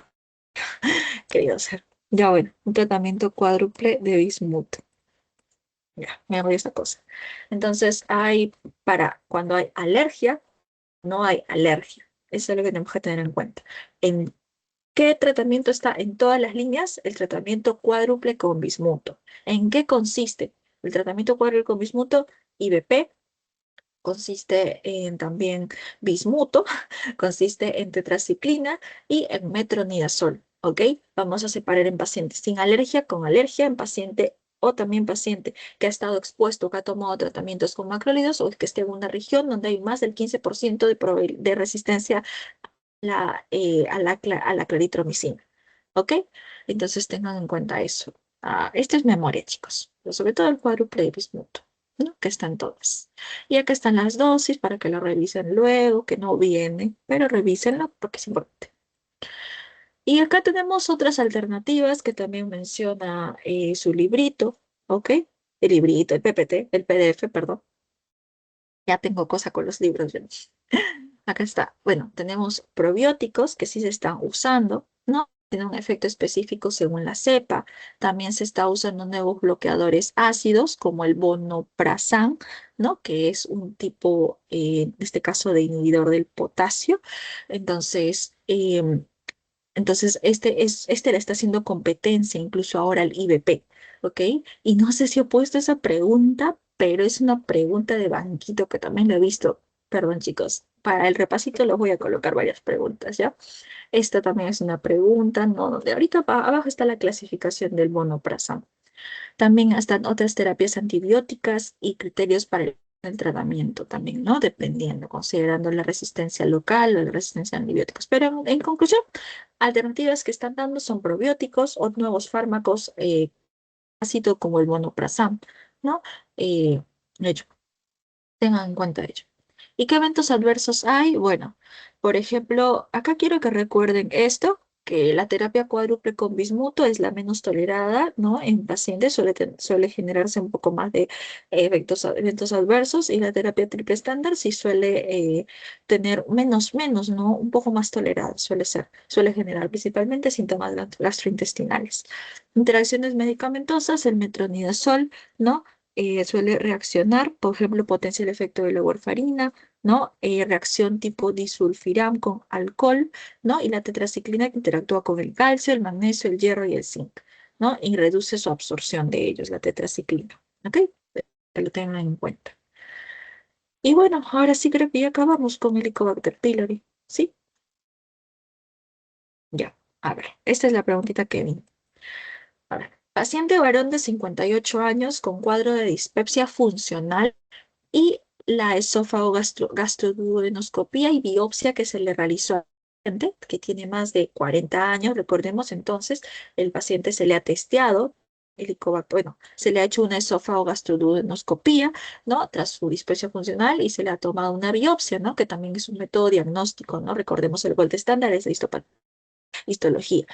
querido hacer. Ya bueno, un tratamiento cuádruple de bismuto. Ya, me hago esta cosa. Entonces, cuando hay alergia, no hay alergia. Eso es lo que tenemos que tener en cuenta. En ¿Qué tratamiento está en todas las líneas? El tratamiento cuádruple con bismuto. ¿En qué consiste? El tratamiento cuádruple con bismuto, IBP, consiste en también bismuto, consiste en tetraciclina y en metronidazol. ¿Ok? Vamos a separar en pacientes sin alergia, con alergia, en paciente o también paciente que ha estado expuesto, que ha tomado tratamientos con macrólidos o que esté en una región donde hay más del 15% de resistencia a la claritromicina. ¿Ok? Entonces tengan en cuenta eso. Esto es memoria, chicos, pero sobre todo el cuádruple de bismuto, ¿no? Que están todas. Y acá están las dosis para que lo revisen luego, que no viene, pero revísenlo porque es importante. Y acá tenemos otras alternativas que también menciona su librito, ¿ok? El librito, el PPT, el PDF, perdón. Ya tengo cosa con los libros. Yo. Acá está. Bueno, tenemos probióticos que sí se están usando, ¿no? Tienen un efecto específico según la cepa. También se está usando nuevos bloqueadores ácidos como el vonoprazan, ¿no? Que es un tipo, en este caso, de inhibidor del potasio. Entonces, este le está haciendo competencia incluso ahora al IBP, ¿ok? Y no sé si he puesto esa pregunta, pero es una pregunta de banquito que también lo he visto. Perdón, chicos. Para el repasito les voy a colocar varias preguntas, ¿ya? Esta también es una pregunta, ¿no? Donde ahorita abajo está la clasificación del vonoprazan. También están otras terapias antibióticas y criterios para el tratamiento también, ¿no? Dependiendo, considerando la resistencia local o la resistencia a antibióticos. Pero en conclusión, alternativas que están dando son probióticos o nuevos fármacos ácido como el vonoprazan, ¿no? De hecho, tengan en cuenta ello. ¿Y qué eventos adversos hay? Bueno, por ejemplo, acá quiero que recuerden esto, que la terapia cuádruple con bismuto es la menos tolerada, ¿no? En pacientes suele generarse un poco más de eventos adversos y la terapia triple estándar sí suele tener menos, ¿no? Un poco más tolerada, suele generar principalmente síntomas gastrointestinales. Interacciones medicamentosas, el metronidazol, ¿no? Suele reaccionar, por ejemplo, potencia el efecto de la warfarina, ¿no? Reacción tipo disulfiram con alcohol, ¿no? Y la tetraciclina que interactúa con el calcio, el magnesio, el hierro y el zinc, ¿no? Y reduce su absorción de ellos, la tetraciclina, ¿ok? Que lo tengan en cuenta. Y bueno, ahora sí creo que ya acabamos con el Helicobacter pylori, ¿sí? Ya, a ver, esta es la preguntita que vi. A ver, paciente varón de 58 años con cuadro de dispepsia funcional y la esófago gastroduodenoscopía y biopsia que se le realizó al paciente, que tiene más de 40 años. Recordemos entonces, el paciente se le ha testeado, bueno, se le ha hecho una esófago gastroduodenoscopía, ¿no? Tras su dispepsia funcional y se le ha tomado una biopsia, ¿no? Que también es un método diagnóstico, ¿no? Recordemos el gold estándar es la histología,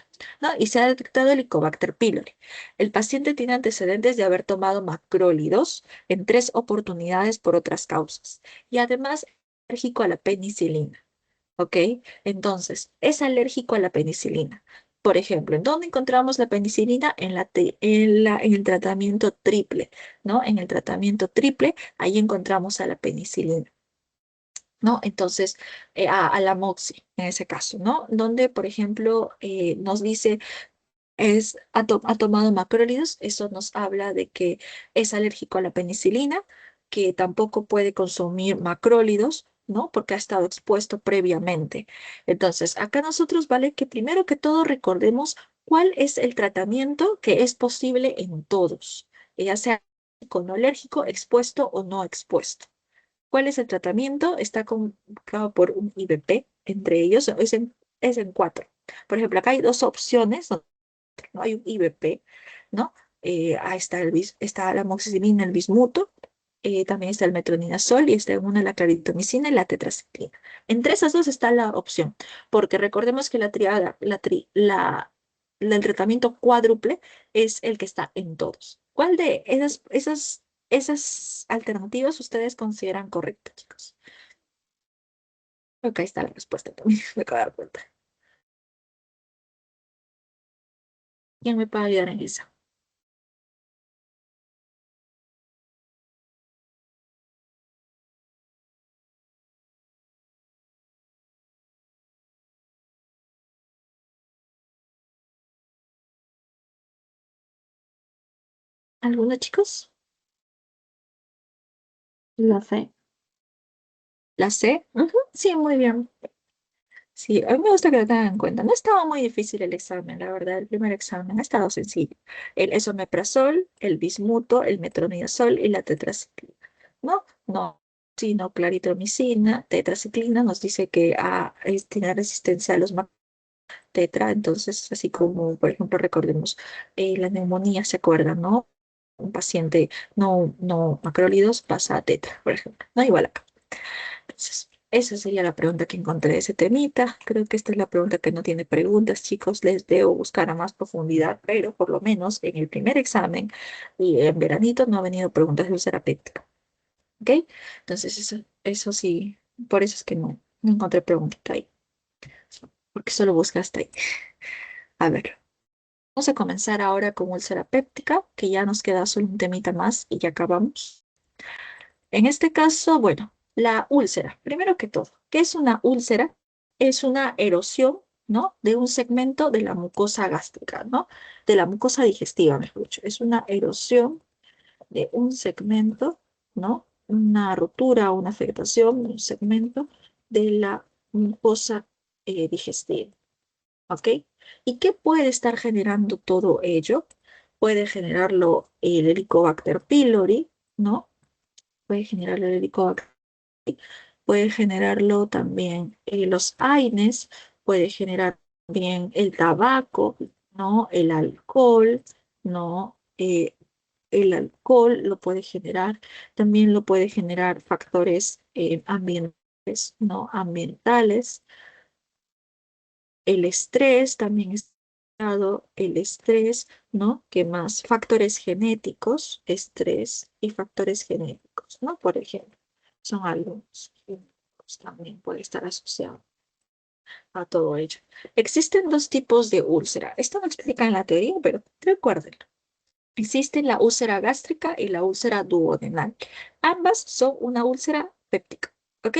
¿no? Y se ha detectado el Helicobacter pylori. El paciente tiene antecedentes de haber tomado macrólidos en 3 oportunidades por otras causas y además es alérgico a la penicilina, ¿ok? Entonces, es alérgico a la penicilina. Por ejemplo, ¿en dónde encontramos la penicilina? En el tratamiento triple, ¿no? En el tratamiento triple, ahí encontramos a la penicilina. ¿No? Entonces, a la MOXI en ese caso, ¿no? Donde, por ejemplo, nos dice, ha tomado macrólidos, eso nos habla de que es alérgico a la penicilina, que tampoco puede consumir macrólidos, ¿no? Porque ha estado expuesto previamente. Entonces, acá nosotros vale que primero que todo recordemos cuál es el tratamiento que es posible en todos, ya sea con alérgico, expuesto o no expuesto. ¿Cuál es el tratamiento? Está convocado por un IBP, entre ellos es en 4. Por ejemplo, acá hay 2 opciones, ¿no? Hay un IBP, ¿no? Ahí está, está la amoxicilina, el bismuto, también está el metronidazol y está una la claritomicina y la tetraciclina. Entre esas dos está la opción, porque recordemos que la triada, el tratamiento cuádruple es el que está en todos. ¿Cuál de esas alternativas ustedes consideran correcta, chicos? Acá está la respuesta también, me acabo de dar cuenta. ¿Quién me puede ayudar en eso? ¿Alguno, chicos? La C. ¿La C? Ujú, sí, muy bien. Sí, a mí me gusta que lo tengan en cuenta. No estaba muy difícil el examen, la verdad. El primer examen ha estado sencillo. El esomeprazol, el bismuto, el metronidazol y la tetraciclina. No, no, sino claritromicina, tetraciclina nos dice que tiene resistencia a los tetra, entonces así como, por ejemplo, recordemos la neumonía, ¿se acuerdan, no? Un paciente no macrólidos pasa a tetra, por ejemplo. No igual acá. Entonces, esa sería la pregunta que encontré de ese temita. Creo que esta es la pregunta que no tiene preguntas, chicos. Les debo buscar a más profundidad, pero por lo menos en el primer examen y en veranito no ha venido preguntas de úlcera péptica. ¿Ok? Entonces, eso sí, por eso es que no encontré preguntita ahí, porque solo busqué hasta ahí. A ver, vamos a comenzar ahora con úlcera péptica, que ya nos queda solo un temita más y ya acabamos. En este caso, bueno, la úlcera, primero que todo, ¿qué es una úlcera? Es una erosión, ¿no? De un segmento de la mucosa gástrica, ¿no? De la mucosa digestiva, mejor dicho. Es una erosión de un segmento, ¿no? Una rotura o una afectación de un segmento de la mucosa digestiva, ¿ok? ¿Y qué puede estar generando todo ello? Puede generarlo el Helicobacter pylori, ¿no? Puede generarlo el Helicobacter, puede generarlo también los AINES, puede generar también el tabaco, ¿no? El alcohol, ¿no? El alcohol lo puede generar, también lo puede generar factores ambientales, ¿no? Ambientales, el estrés también es el estrés, ¿no? ¿Qué más? Factores genéticos, estrés y factores genéticos, ¿no? Por ejemplo, son algunos genéticos, también puede estar asociado a todo ello. Existen dos tipos de úlcera. Esto no explica en la teoría, pero recuérdenlo. Existe la úlcera gástrica y la úlcera duodenal. Ambas son una úlcera péptica, ¿ok?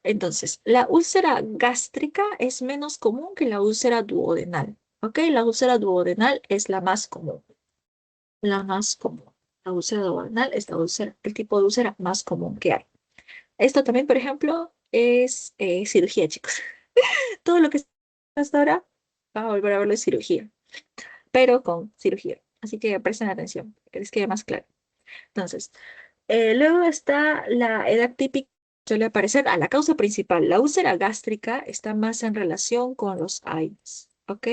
Entonces, la úlcera gástrica es menos común que la úlcera duodenal, ¿ok? La úlcera duodenal es la más común, la más común. La úlcera duodenal es el tipo de úlcera más común que hay. Esto también, por ejemplo, es cirugía, chicos. Todo lo que está hasta ahora va a volver a verlo de cirugía, pero con cirugía. Así que presten atención, que les quede más claro. Entonces, luego está la edad típica, suele aparecer a la causa principal. La úlcera gástrica está más en relación con los AINES, ¿ok?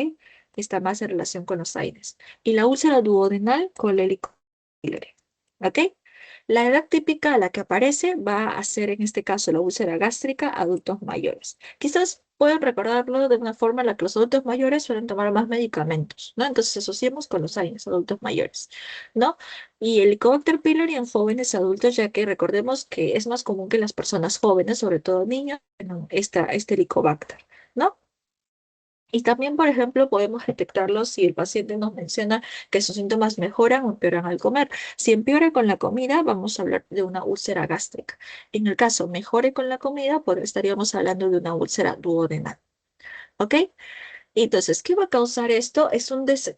Está más en relación con los AINES. Y la úlcera duodenal con el helicobacter, ¿ok? La edad típica a la que aparece va a ser en este caso la úlcera gástrica adultos mayores. Quizás pueden recordarlo de una forma en la que los adultos mayores suelen tomar más medicamentos, ¿no? Entonces asociamos con los AINES, adultos mayores, ¿no? Y el Helicobacter pylori en jóvenes adultos, ya que recordemos que es más común que en las personas jóvenes, sobre todo niños, tengan este Helicobacter, ¿no? Y también, por ejemplo, podemos detectarlo si el paciente nos menciona que sus síntomas mejoran o empeoran al comer. Si empeora con la comida, vamos a hablar de una úlcera gástrica. En el caso mejore con la comida, pues estaríamos hablando de una úlcera duodenal. ¿Ok? Entonces, ¿qué va a causar esto?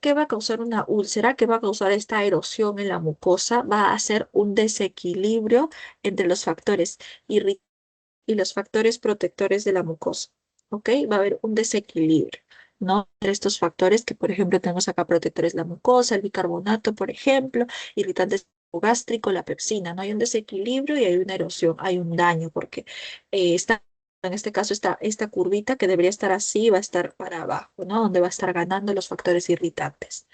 ¿Qué va a causar una úlcera? ¿Qué va a causar esta erosión en la mucosa? Va a ser un desequilibrio entre los factores irritantes y los factores protectores de la mucosa. ¿Ok? Va a haber un desequilibrio, ¿no? Entre estos factores que, por ejemplo, tenemos acá protectores de la mucosa, el bicarbonato, por ejemplo, irritantes gástrico, la pepsina, ¿no? Hay un desequilibrio y hay una erosión, hay un daño, porque en este caso, esta curvita que debería estar así va a estar para abajo, ¿no? Donde va a estar ganando los factores irritantes.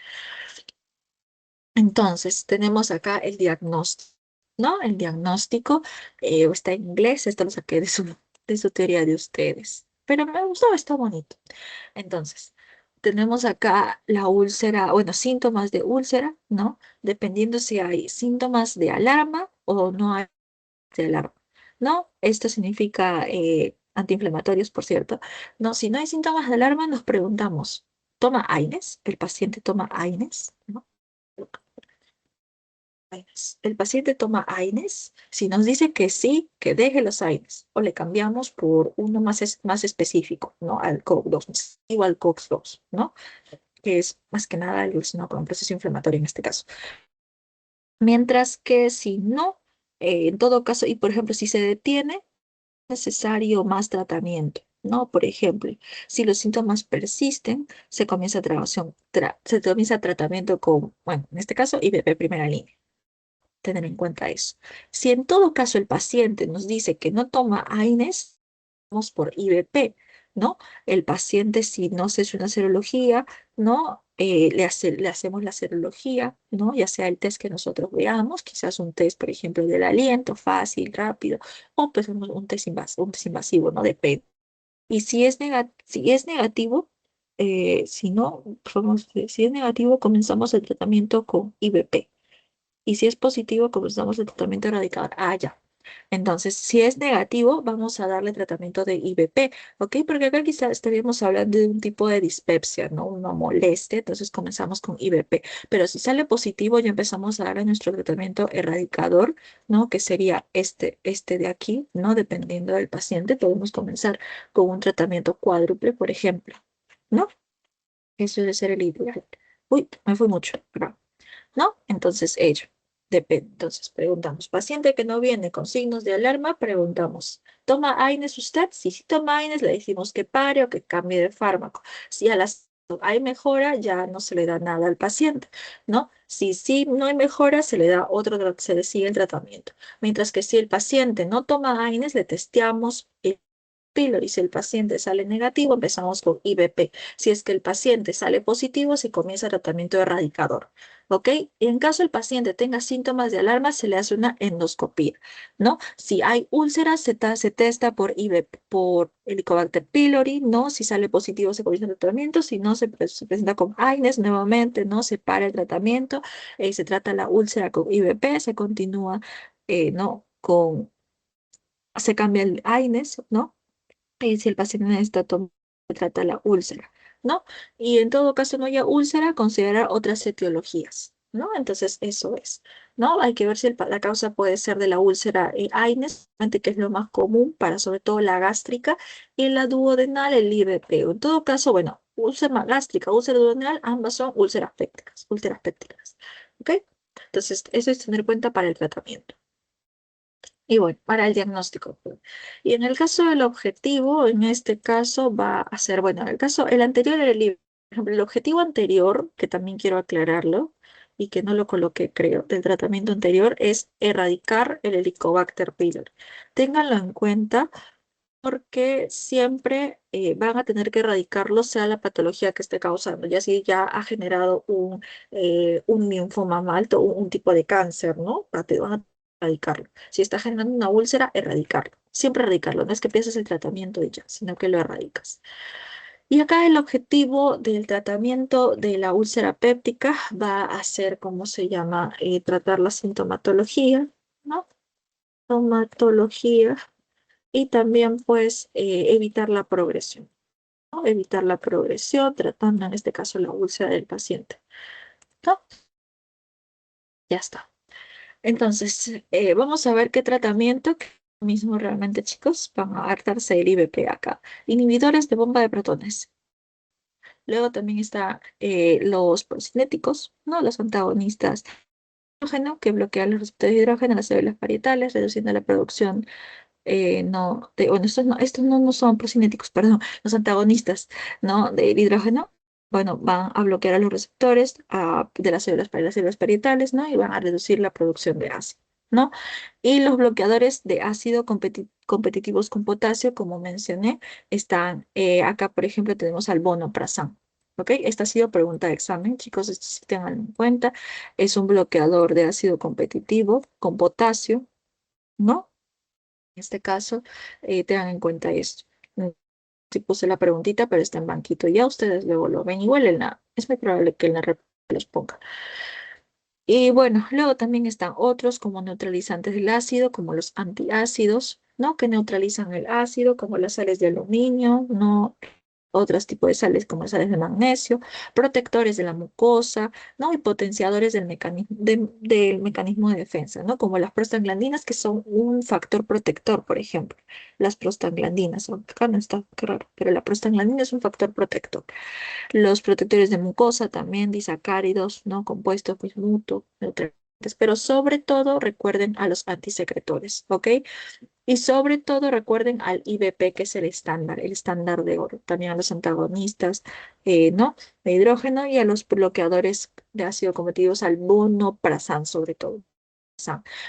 Entonces, tenemos acá el diagnóstico, ¿no? El diagnóstico está en inglés, esto lo saqué de su teoría de ustedes, pero me gustó, está bonito. Entonces, tenemos acá la úlcera, bueno, síntomas de úlcera, ¿no? Dependiendo si hay síntomas de alarma o no hay de alarma, ¿no? Esto significa antiinflamatorios, por cierto. No, si no hay síntomas de alarma, nos preguntamos, ¿toma AINES? ¿El paciente toma AINES? ¿No? AINES. ¿El paciente toma AINES? Si nos dice que sí, que deje los AINES o le cambiamos por uno más específico, ¿no? Al COX-2 o al COX-2, ¿no? Que es más que nada el sino con un proceso inflamatorio en este caso. Mientras que si no, en todo caso, y por ejemplo, si se detiene, es necesario más tratamiento, ¿no? Por ejemplo, si los síntomas persisten, se comienza tratamiento con, bueno, en este caso, IBP primera línea. Tener en cuenta eso. Si en todo caso el paciente nos dice que no toma AINES, vamos por IBP, ¿no? El paciente, si no se hace una serología, ¿no? Le hacemos la serología, ¿no? Ya sea el test que nosotros veamos, quizás un test, por ejemplo, del aliento, fácil, rápido, o pues un test invasivo, ¿no? Depende. Y si es negativo, si no, si es negativo, comenzamos el tratamiento con IBP. Y si es positivo, comenzamos el tratamiento erradicador. Ah, ya. Entonces, si es negativo, vamos a darle tratamiento de IBP, ¿ok? Porque acá quizás estaríamos hablando de un tipo de dispepsia, ¿no? Una molestia, entonces comenzamos con IBP. Pero si sale positivo, ya empezamos a darle nuestro tratamiento erradicador, ¿no? Que sería este de aquí, ¿no? Dependiendo del paciente, podemos comenzar con un tratamiento cuádruple, por ejemplo, ¿no? Eso debe ser el ideal. Uy, me fui mucho, perdón. ¿No? Entonces, ello. Depende. Entonces, preguntamos, paciente que no viene con signos de alarma, preguntamos, ¿toma AINES usted? Si sí toma AINES, le decimos que pare o que cambie de fármaco. Si a las hay mejora, ya no se le da nada al paciente, ¿no? Si sí no hay mejora, se le da se le sigue el tratamiento. Mientras que si el paciente no toma AINES, le testeamos el pílora y si el paciente sale negativo, empezamos con IBP. Si es que el paciente sale positivo, se comienza el tratamiento erradicador. ¿Ok? Y en caso el paciente tenga síntomas de alarma, se le hace una endoscopía, ¿no? Si hay úlceras, se testa por IBP, por Helicobacter pylori, ¿no? Si sale positivo, se comienza el tratamiento. Si no, se presenta con AINES nuevamente, ¿no? Se para el tratamiento, se trata la úlcera con IBP, se continúa, ¿no? Se cambia el AINES, ¿no? Y si el paciente necesita tomar, se trata la úlcera, ¿no? Y en todo caso no haya úlcera, considerar otras etiologías, ¿no? Entonces eso es, ¿no? Hay que ver si la causa puede ser de la úlcera AINES, que es lo más común para sobre todo la gástrica, y la duodenal, el IBP. En todo caso, bueno, úlcera gástrica, úlcera duodenal, ambas son úlceras pépticas, ¿ok? Entonces eso es tener en cuenta para el tratamiento. Y bueno, para el diagnóstico, pues. Y en el caso del objetivo, en este caso va a ser, bueno, en el caso, el anterior era el libro. Por ejemplo, el objetivo anterior, que también quiero aclararlo, y que no lo coloqué, creo, del tratamiento anterior, es erradicar el Helicobacter pylori. Ténganlo en cuenta porque siempre van a tener que erradicarlo, sea la patología que esté causando, ya si ya ha generado un linfoma malto o un tipo de cáncer, ¿no? Van a erradicarlo. Si está generando una úlcera, erradicarlo. Siempre erradicarlo, no es que pienses el tratamiento y ya, sino que lo erradicas. Y acá el objetivo del tratamiento de la úlcera péptica va a ser, ¿cómo se llama? Tratar la sintomatología, ¿no? Sintomatología y también pues evitar la progresión, ¿no? Evitar la progresión tratando en este caso la úlcera del paciente, ¿no? Ya está. Entonces, vamos a ver qué tratamiento que mismo realmente chicos van a hartarse el IBP acá. Inhibidores de bomba de protones. Luego también está los procinéticos, ¿no? Los antagonistas de hidrógeno que bloquean los receptores de hidrógeno en las células parietales, reduciendo la producción bueno, estos no son procinéticos, perdón, los antagonistas, ¿no? Del hidrógeno, bueno, van a bloquear a los receptores de las células parietales, ¿no? Y van a reducir la producción de ácido, ¿no? Y los bloqueadores de ácido competitivos con potasio, como mencioné, están acá, por ejemplo, tenemos al vonoprazán. ¿Ok? Esta ha sido pregunta de examen, chicos, esto sí tengan en cuenta. Es un bloqueador de ácido competitivo con potasio, ¿no? En este caso, tengan en cuenta esto. Sí puse la preguntita, pero está en banquito. Ya ustedes luego lo ven. Igual es muy probable que en la los ponga. Y bueno, luego también están otros como neutralizantes del ácido, como los antiácidos, ¿no? Que neutralizan el ácido, como las sales de aluminio, ¿no? Otros tipos de sales como sales de magnesio, protectores de la mucosa, ¿no? Y potenciadores del mecanismo de defensa, ¿no? Como las prostaglandinas, que son un factor protector, por ejemplo. Las prostaglandinas, aunque acá no está, qué raro, pero la prostaglandina es un factor protector. Los protectores de mucosa también, disacáridos, ¿no? Compuestos bismuto, pero sobre todo recuerden a los antisecretores, ¿ok? Y sobre todo recuerden al IBP, que es el estándar de oro. También a los antagonistas, ¿no? De hidrógeno y a los bloqueadores de ácido convertidos al vonoprazán, sobre todo.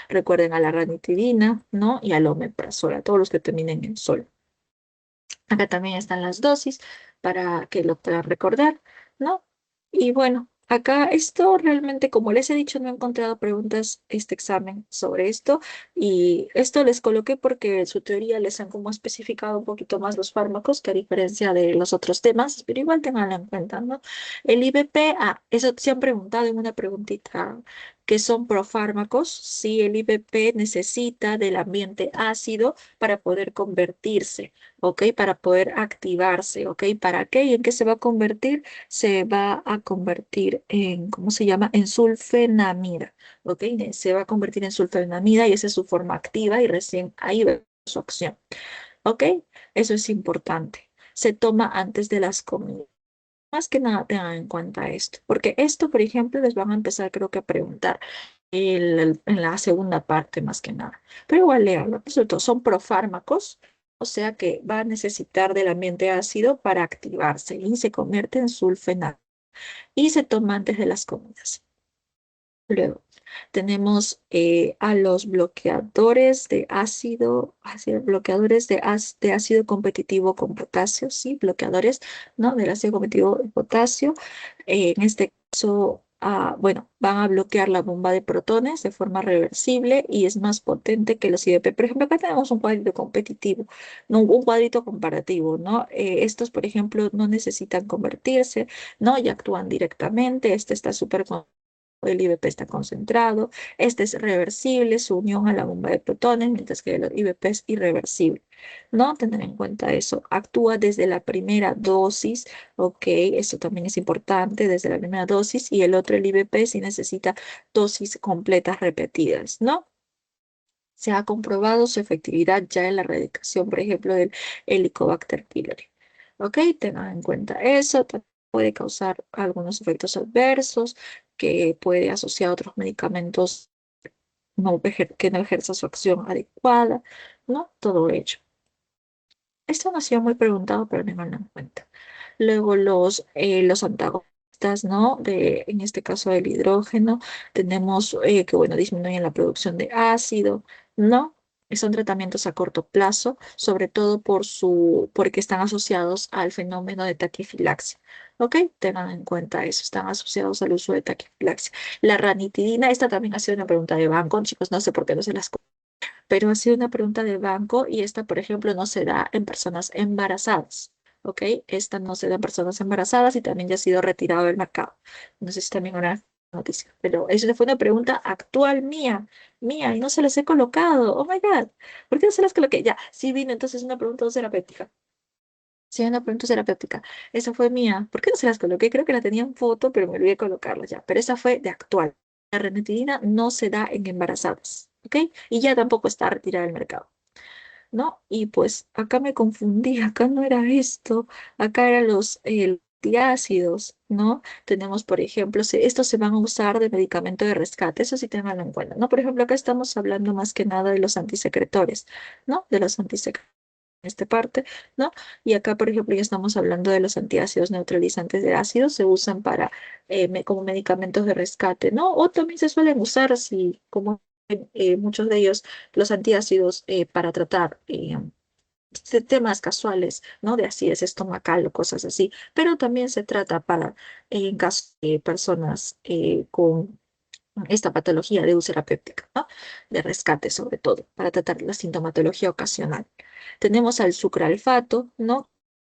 Recuerden a la ranitidina, ¿no? Y al omeprazol, a todos los que terminen en sol. Acá también están las dosis para que lo puedan recordar, ¿no? Y bueno, acá esto realmente, como les he dicho, no he encontrado preguntas este examen sobre esto y esto les coloqué porque en su teoría les han como especificado un poquito más los fármacos que a diferencia de los otros temas, pero igual tenganlo en cuenta, ¿no? El IBP, eso se han preguntado en una preguntita, ¿qué son profármacos? Si el IBP necesita del ambiente ácido para poder convertirse. ¿Ok? Para poder activarse, ¿ok? ¿Para qué? ¿Y en qué se va a convertir? Se va a convertir en, ¿cómo se llama? En sulfenamida, ¿ok? Se va a convertir en sulfenamida y esa es su forma activa y recién ahí va su acción, ¿ok? Eso es importante. Se toma antes de las comidas. Más que nada tengan en cuenta esto, porque esto, por ejemplo, les van a empezar creo que a preguntar en la segunda parte más que nada. Pero igual léanlo, sobre todo son profármacos, o sea que va a necesitar del ambiente ácido para activarse y se convierte en sulfenal y se toma antes de las comidas. Luego tenemos a los bloqueadores de bloqueadores de ácido competitivo con potasio, sí, bloqueadores, ¿no? Del ácido competitivo de potasio. En este caso, bueno, van a bloquear la bomba de protones de forma reversible y es más potente que los IDP. Por ejemplo, acá tenemos un cuadrito competitivo, no, un cuadrito comparativo, ¿no? Estos, por ejemplo, no necesitan convertirse, ¿no? Y actúan directamente. Este está súper el IBP está concentrado, este es reversible, su unión a la bomba de protones, mientras que el IBP es irreversible. No tener en cuenta eso. Actúa desde la primera dosis, ok, eso también es importante, desde la primera dosis, y el otro, el IBP, si necesita dosis completas repetidas, ¿no? Se ha comprobado su efectividad ya en la erradicación, por ejemplo, del Helicobacter pylori. Ok, tengan en cuenta eso. También puede causar algunos efectos adversos que puede asociar a otros medicamentos que no ejerzan su acción adecuada, ¿no? Todo ello. Esto no ha sido muy preguntado, pero tenganlo en cuenta. Luego los antagonistas, ¿no? En este caso del hidrógeno, tenemos que, bueno, disminuyen la producción de ácido, ¿no? Son tratamientos a corto plazo, sobre todo porque están asociados al fenómeno de taquifilaxia. ¿Ok? Tengan en cuenta eso, están asociados al uso de taquifilaxia. La ranitidina, esta también ha sido una pregunta de banco, chicos, no sé por qué no se las pero ha sido una pregunta de banco y esta, por ejemplo, no se da en personas embarazadas. ¿Ok? Esta no se da en personas embarazadas y también ya ha sido retirado del mercado. No sé si también una noticia, pero eso fue una pregunta actual mía, y no se las he colocado. Oh my God, ¿por qué no se las coloqué? Ya, sí vino entonces una pregunta terapéutica. Sí, una pregunta terapéutica. Esa fue mía. ¿Por qué no se las coloqué? Creo que la tenía en foto, pero me olvidé colocarla ya. Pero esa fue de actual. La ranitidina no se da en embarazadas, ¿ok? Y ya tampoco está retirada del mercado, ¿no? Y pues acá me confundí, acá no era esto, acá eran los antiácidos, ¿no? Tenemos, por ejemplo, estos se van a usar de medicamento de rescate, eso sí tenganlo en cuenta, ¿no? Por ejemplo, acá estamos hablando más que nada de los antisecretores, ¿no? De los antisecretores esta parte, ¿no? Y acá, por ejemplo, ya estamos hablando de los antiácidos neutralizantes de ácidos, se usan para, como medicamentos de rescate, ¿no? O también se suelen usar así, como muchos de ellos, los antiácidos para tratar temas casuales, ¿no? De acidez estomacal o cosas así, pero también se trata para, en caso de personas con esta patología de úlcera péptica, ¿no? De rescate sobre todo, para tratar la sintomatología ocasional. Tenemos al sucralfato, ¿no?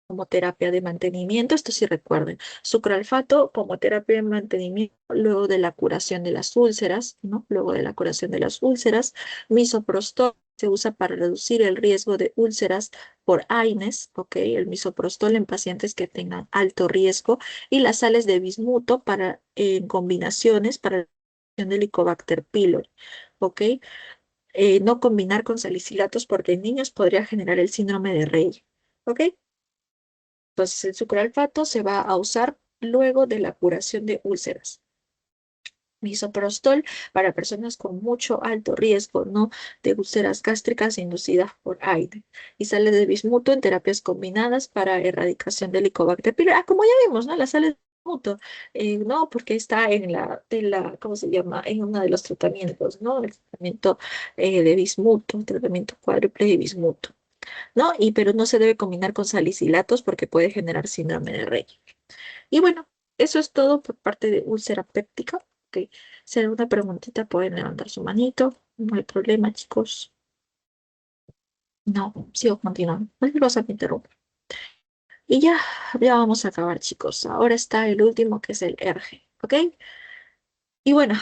Como terapia de mantenimiento, esto sí recuerden, sucralfato como terapia de mantenimiento luego de la curación de las úlceras, ¿no? Luego de la curación de las úlceras, misoprostol se usa para reducir el riesgo de úlceras por AINES, ¿ok? El misoprostol en pacientes que tengan alto riesgo y las sales de bismuto para, en combinaciones para la reducción del Helicobacter pylori, ¿ok? No combinar con salicilatos porque en niños podría generar el síndrome de Rey, ¿ok? Entonces, el sucralfato se va a usar luego de la curación de úlceras. Misoprostol para personas con mucho alto riesgo, ¿no? De úlceras gástricas inducidas por aire. Y sales de bismuto en terapias combinadas para erradicación del Helicobacter pylori. Ah, como ya vimos, ¿no? La sales de bismuto, no, porque está ¿cómo se llama? En uno de los tratamientos, ¿no? El tratamiento de bismuto, el tratamiento cuádruple de bismuto, ¿no? Pero no se debe combinar con salicilatos porque puede generar síndrome de Rey. Y bueno, eso es todo por parte de úlcera péptica. Ok, si hay alguna preguntita pueden levantar su manito. No hay problema, chicos. No, sigo continuando. Cualquier cosa me interrumpe. Y ya vamos a acabar, chicos. Ahora está el último, que es el ERGE. ¿Ok? Y bueno,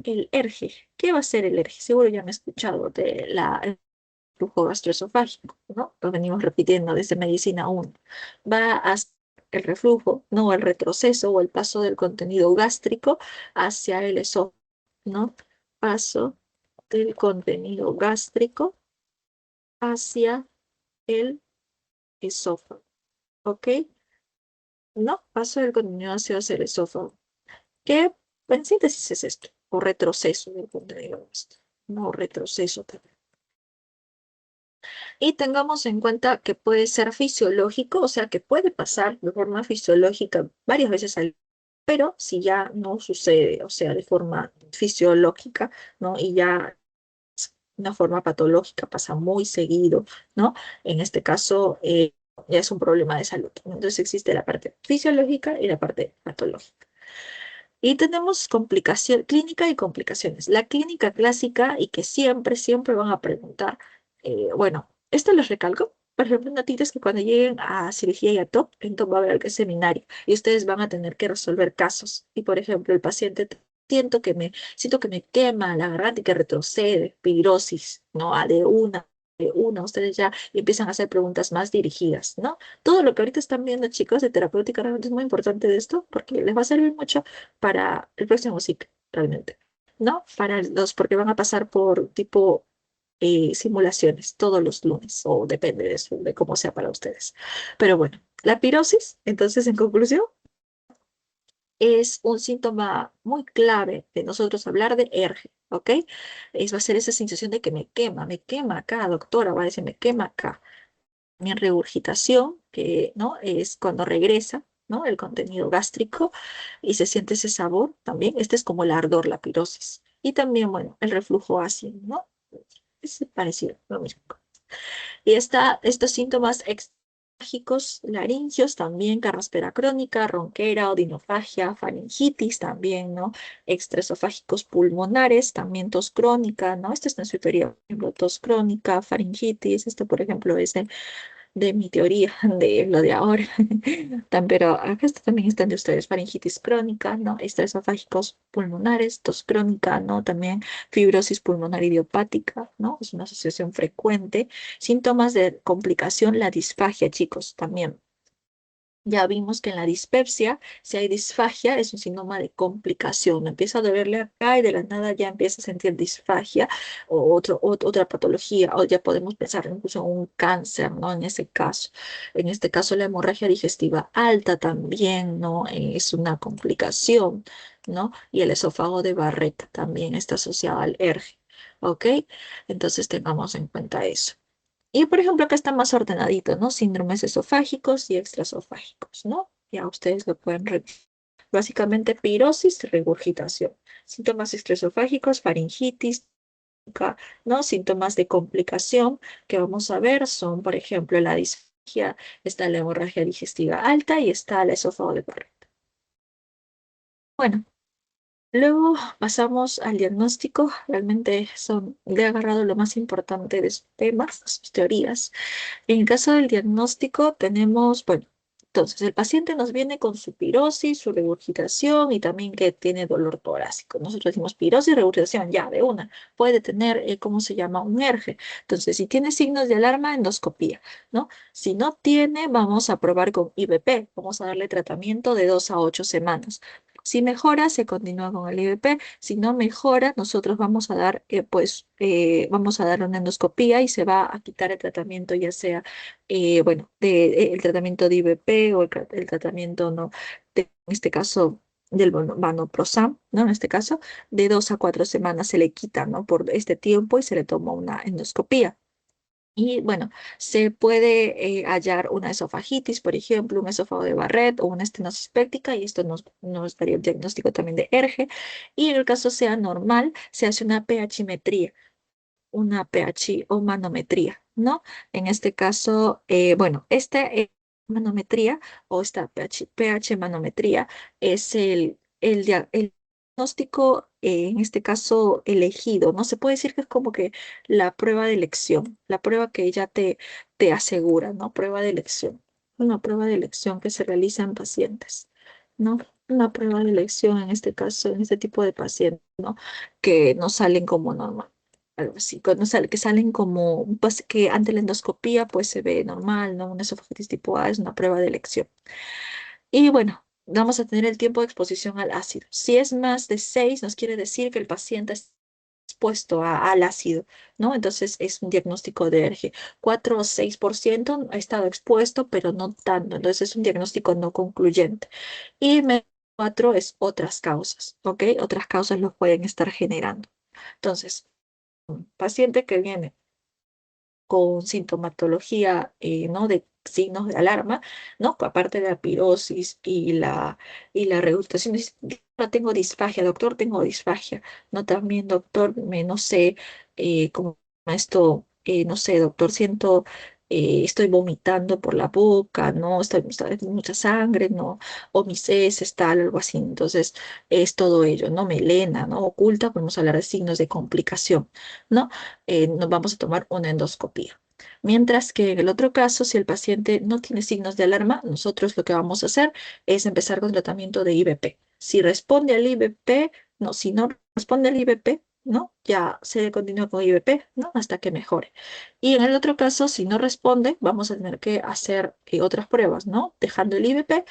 el ERGE. ¿Qué va a ser el ERGE? Seguro ya han escuchado el flujo gastroesofágico, ¿no? Lo venimos repitiendo desde medicina 1. Va a ser el reflujo, no el retroceso o el paso del contenido gástrico hacia el esófago, ¿no? Paso del contenido gástrico hacia el esófago, ¿ok? No, paso del contenido hacia el esófago. ¿Qué en síntesis es esto? O retroceso del contenido gástrico, no retroceso también. Y tengamos en cuenta que puede ser fisiológico, o sea, que puede pasar de forma fisiológica varias veces al día, pero si ya no sucede, o sea, de forma fisiológica, ¿no? Y ya una forma patológica pasa muy seguido, ¿no? En este caso, ya es un problema de salud. Entonces existe la parte fisiológica y la parte patológica. Y tenemos complicación clínica y complicaciones. La clínica clásica y que siempre van a preguntar, bueno, esto les recalco. Por ejemplo, notitas que cuando lleguen a cirugía y a TOP, en TOP va a haber el seminario y ustedes van a tener que resolver casos. Y por ejemplo, el paciente siento que me quema la garganta y que retrocede, pirosis, ¿no? De una, ustedes ya empiezan a hacer preguntas más dirigidas, ¿no? Todo lo que ahorita están viendo, chicos, de terapéutica realmente es muy importante de esto porque les va a servir mucho para el próximo ciclo, realmente, ¿no? Porque van a pasar por tipo simulaciones todos los lunes, o depende de eso, de cómo sea para ustedes. Pero bueno, la pirosis, entonces, en conclusión, es un síntoma muy clave de nosotros hablar de ERGE, ¿ok? Va a ser esa sensación de que me quema acá, doctora, va a decir, me quema acá. También regurgitación, que ¿no? Es cuando regresa, ¿no? El contenido gástrico y se siente ese sabor también. Este es como el ardor, la pirosis. Y también, bueno, el reflujo ácido, ¿no? Es parecido, lo mismo. Y estos síntomas extrágicos laringios también, carraspera crónica, ronquera, odinofagia, faringitis también, ¿no? Extraesofágicos pulmonares, también tos crónica, ¿no? Este está en su teoría, por ejemplo, tos crónica, faringitis, este, por ejemplo, es de mi teoría, de lo de ahora. Pero acá también están de ustedes, faringitis crónica, ¿no? Estresofágicos pulmonares, tos crónica, ¿no? También fibrosis pulmonar idiopática, ¿no? Es una asociación frecuente. Síntomas de complicación, la disfagia, chicos, también. Ya vimos que en la dispepsia, si hay disfagia, es un síntoma de complicación. Empieza a dolerle acá y de la nada ya empieza a sentir disfagia o otra patología, o ya podemos pensar incluso en un cáncer, ¿no? En este caso la hemorragia digestiva alta también, ¿no? Es una complicación, ¿no? Y el esófago de Barrett también está asociado al ERGE, ¿ok? Entonces tengamos en cuenta eso. Y por ejemplo, acá está más ordenadito, ¿no? Síndromes esofágicos y extraesofágicos, ¿no? Ya ustedes lo pueden revisar. Básicamente, pirosis, regurgitación. Síntomas extraesofágicos, faringitis, ¿no? Síntomas de complicación que vamos a ver son, por ejemplo, la disfagia, está la hemorragia digestiva alta y está el esófago de Barrett. Bueno, luego pasamos al diagnóstico. Realmente le he agarrado lo más importante de sus temas, sus teorías. En el caso del diagnóstico tenemos, bueno, entonces el paciente nos viene con su pirosis, su regurgitación y también que tiene dolor torácico. Nosotros decimos pirosis, regurgitación, ya, de una. Puede tener, ¿cómo se llama? Un ERGE. Entonces, si tiene signos de alarma, endoscopía, ¿no? Si no tiene, vamos a probar con IBP. Vamos a darle tratamiento de 2 a 8 semanas. Si mejora, se continúa con el IBP. Si no mejora, nosotros vamos a dar, vamos a dar una endoscopía y se va a quitar el tratamiento, ya sea bueno, el tratamiento de IVP o el tratamiento, ¿no? En este caso, del Vonoprazan, ¿no? En este caso, de 2 a 4 semanas se le quita, ¿no? Por este tiempo y se le toma una endoscopía. Y bueno, se puede hallar una esofagitis, por ejemplo, un esófago de Barrett o una estenosis péptica, y esto nos daría el diagnóstico también de ERGE. Y en el caso sea normal, se hace una pHmetría, una pH o manometría, ¿no? En este caso, bueno, esta manometría o esta pH manometría es el diagnóstico, en este caso elegido, ¿no? Se puede decir que es como que la prueba de elección, la prueba que ella te asegura, ¿no? Prueba de elección, una prueba de elección que se realiza en pacientes, ¿no? Una prueba de elección en este caso, en este tipo de pacientes, ¿no? Que no salen como normal, algo así, cuando que salen como, pues, que ante la endoscopía pues se ve normal, ¿no? Una esofagitis tipo A es una prueba de elección. Y bueno, vamos a tener el tiempo de exposición al ácido. Si es más de 6, nos quiere decir que el paciente está expuesto al ácido, ¿no? Entonces es un diagnóstico de ERGE. 4 o 6% ha estado expuesto, pero no tanto. Entonces es un diagnóstico no concluyente. Y menos 4 es otras causas, ¿ok? Otras causas lo pueden estar generando. Entonces, paciente que viene con sintomatología, ¿no? De signos de alarma, ¿no? Aparte de la pirosis y la regurgitación, dice, "No tengo disfagia, doctor, tengo disfagia, no, también, doctor, no sé, cómo esto, no sé, doctor, siento, estoy vomitando por la boca, ¿no? Estoy mucha sangre, ¿no? O mis heces, tal, algo así. Entonces, es todo ello, ¿no? Melena, ¿no? Oculta, podemos hablar de signos de complicación, ¿no? Nos vamos a tomar una endoscopía. Mientras que en el otro caso, si el paciente no tiene signos de alarma, nosotros lo que vamos a hacer es empezar con tratamiento de IVP. Si responde al IVP, no, si no responde al IVP, ¿no? Ya se continúa con IVP, ¿no? Hasta que mejore. Y en el otro caso, si no responde, vamos a tener que hacer otras pruebas, ¿no? Dejando el IVP,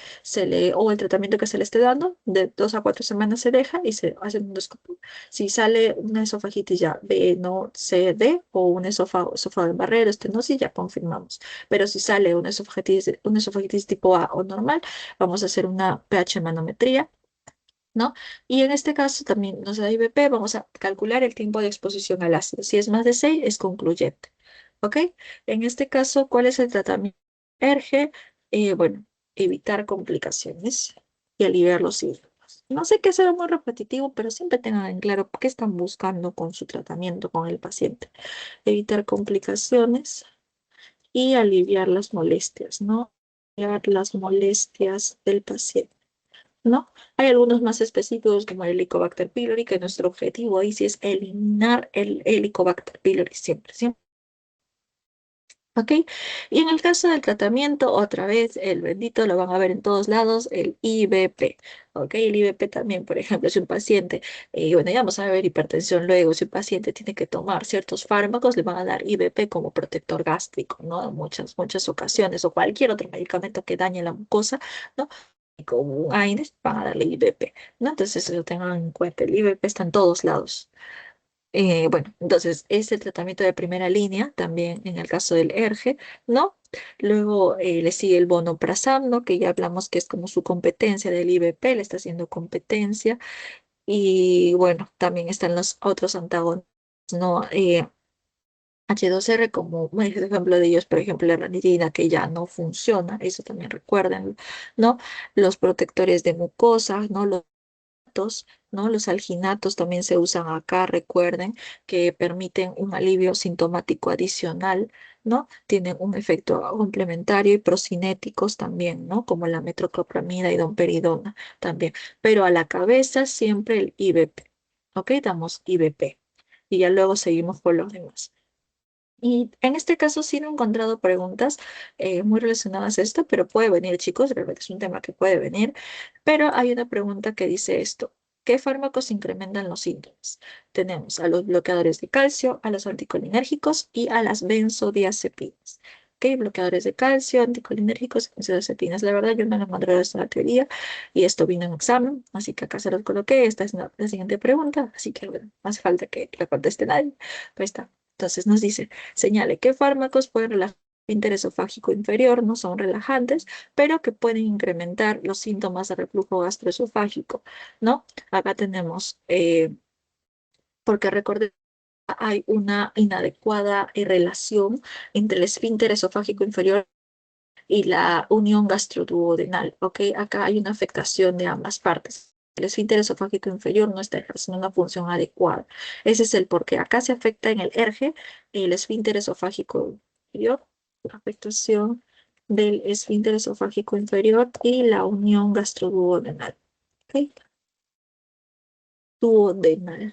o el tratamiento que se le esté dando, de 2 a 4 semanas se deja y se hace un endoscopio. Si sale una esofagitis ya B, no C, D, o un esófago de Barrero, estenosis, ya confirmamos. Pero si sale una esofagititis tipo A o normal, vamos a hacer una pH manometría, ¿no? Y en este caso también nos da IVP, vamos a calcular el tiempo de exposición al ácido. Si es más de 6, es concluyente. ¿Ok? En este caso, ¿cuál es el tratamiento? ERGE, bueno, evitar complicaciones y aliviar los síntomas. No sé qué será muy repetitivo, pero siempre tengan en claro qué están buscando con su tratamiento con el paciente. Evitar complicaciones y aliviar las molestias, ¿no? Aliviar las molestias del paciente, ¿no? Hay algunos más específicos como el Helicobacter pylori, que nuestro objetivo ahí sí es eliminar el Helicobacter pylori siempre, siempre. ¿Ok? Y en el caso del tratamiento, otra vez, el bendito lo van a ver en todos lados, el IVP. ¿Ok? El IVP también, por ejemplo, si un paciente, bueno, ya vamos a ver hipertensión luego, si un paciente tiene que tomar ciertos fármacos, le van a dar IVP como protector gástrico, ¿no? En muchas, muchas ocasiones, o cualquier otro medicamento que dañe la mucosa, ¿no? Y como un AINES, van a darle IVP, ¿no? Entonces, lo tengan en cuenta, el IVP está en todos lados. Bueno, entonces es el tratamiento de primera línea, también en el caso del ERGE, ¿no? Luego le sigue el vonoprazan, ¿no? Que ya hablamos que es como su competencia del IVP, le está haciendo competencia. Y bueno, también están los otros antagonistas, ¿no? H2R como un ejemplo de ellos, por ejemplo, la ranitidina que ya no funciona, eso también recuerden, ¿no? Los protectores de mucosa, ¿no? ¿No? Los alginatos también se usan acá, recuerden que permiten un alivio sintomático adicional, ¿no? Tienen un efecto complementario y procinéticos también, ¿no? Como la metoclopramida y domperidona también. Pero a la cabeza siempre el IVP, ¿ok? Damos IVP y ya luego seguimos por los demás. Y en este caso sí no he encontrado preguntas muy relacionadas a esto, pero puede venir, chicos, realmente es un tema que puede venir. Pero hay una pregunta que dice esto: ¿qué fármacos incrementan los síntomas? Tenemos a los bloqueadores de calcio, a los anticolinérgicos y a las benzodiazepinas. ¿Ok? Bloqueadores de calcio, anticolinérgicos y benzodiazepinas. La verdad, yo no lo encontré esta teoría y esto vino en examen, así que acá se los coloqué. Esta es la siguiente pregunta, así que bueno, no hace falta que la conteste nadie. Pues está. Entonces nos dice: señale qué fármacos pueden relajar esfínter esofágico inferior, no son relajantes, pero que pueden incrementar los síntomas de reflujo gastroesofágico, ¿no? Acá tenemos, porque recordemos, hay una inadecuada relación entre el esfínter esofágico inferior y la unión gastroduodenal, ¿ok? Acá hay una afectación de ambas partes. El esfínter esofágico inferior no está ejerciendo una función adecuada. Ese es el porqué. Acá se afecta en el ERGE, el esfínter esofágico inferior, la afectación del esfínter esofágico inferior y la unión gastroduodenal, ¿ok? Duodenal.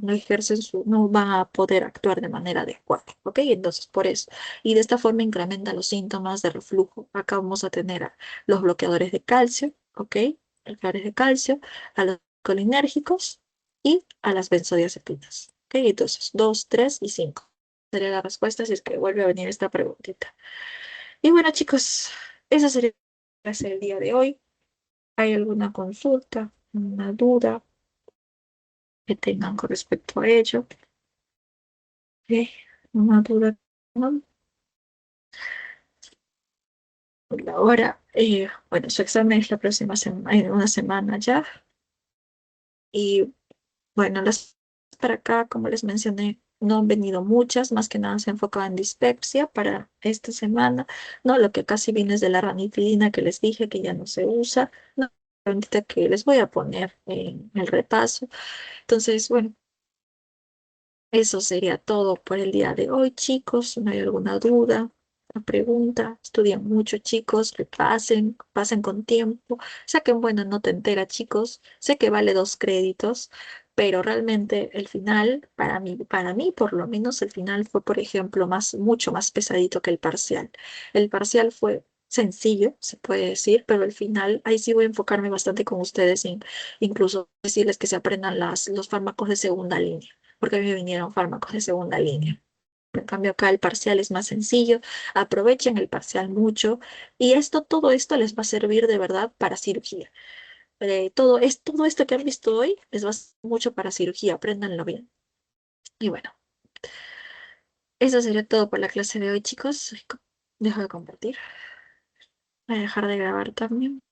No ejercen no van a poder actuar de manera adecuada, ¿ok? Entonces, por eso. Y de esta forma incrementa los síntomas de reflujo. Acá vamos a tener a los bloqueadores de calcio, ¿ok? Bloqueadores de calcio, a los colinérgicos y a las benzodiazepinas, ¿ok? Entonces, 2, 3 y 5. Sería la respuesta si es que vuelve a venir esta preguntita. Y bueno, chicos, esa sería la clase del día de hoy. ¿Hay alguna consulta, una duda que tengan con respecto a ello? Ok, una duda. ¿No? Por ahora, bueno, su examen es la próxima semana, en una semana ya. Y bueno, las para acá, como les mencioné, no han venido muchas, más que nada se enfocaba en dispepsia para esta semana. No, lo que casi viene es de la ranitidina que les dije que ya no se usa. No, ahorita que les voy a poner en el repaso. Entonces, bueno, eso sería todo por el día de hoy, chicos. ¿No hay alguna duda, una pregunta? Estudian mucho, chicos. Repasen, pasen con tiempo. Saquen buena nota entera, chicos. Sé que vale 2 créditos, pero realmente el final, para mí, por lo menos el final fue, por ejemplo, mucho más pesadito que el parcial. El parcial fue sencillo, se puede decir, pero el final, ahí sí voy a enfocarme bastante con ustedes, incluso decirles que se aprendan los fármacos de segunda línea porque a mí me vinieron fármacos de segunda línea. En cambio, acá el parcial es más sencillo. Aprovechen el parcial mucho y todo esto les va a servir de verdad para cirugía. Todo esto que han visto hoy les va a servir mucho para cirugía. Apréndanlo bien. Y bueno, eso sería todo por la clase de hoy, chicos. Dejo de compartir. Voy a dejar de grabar también.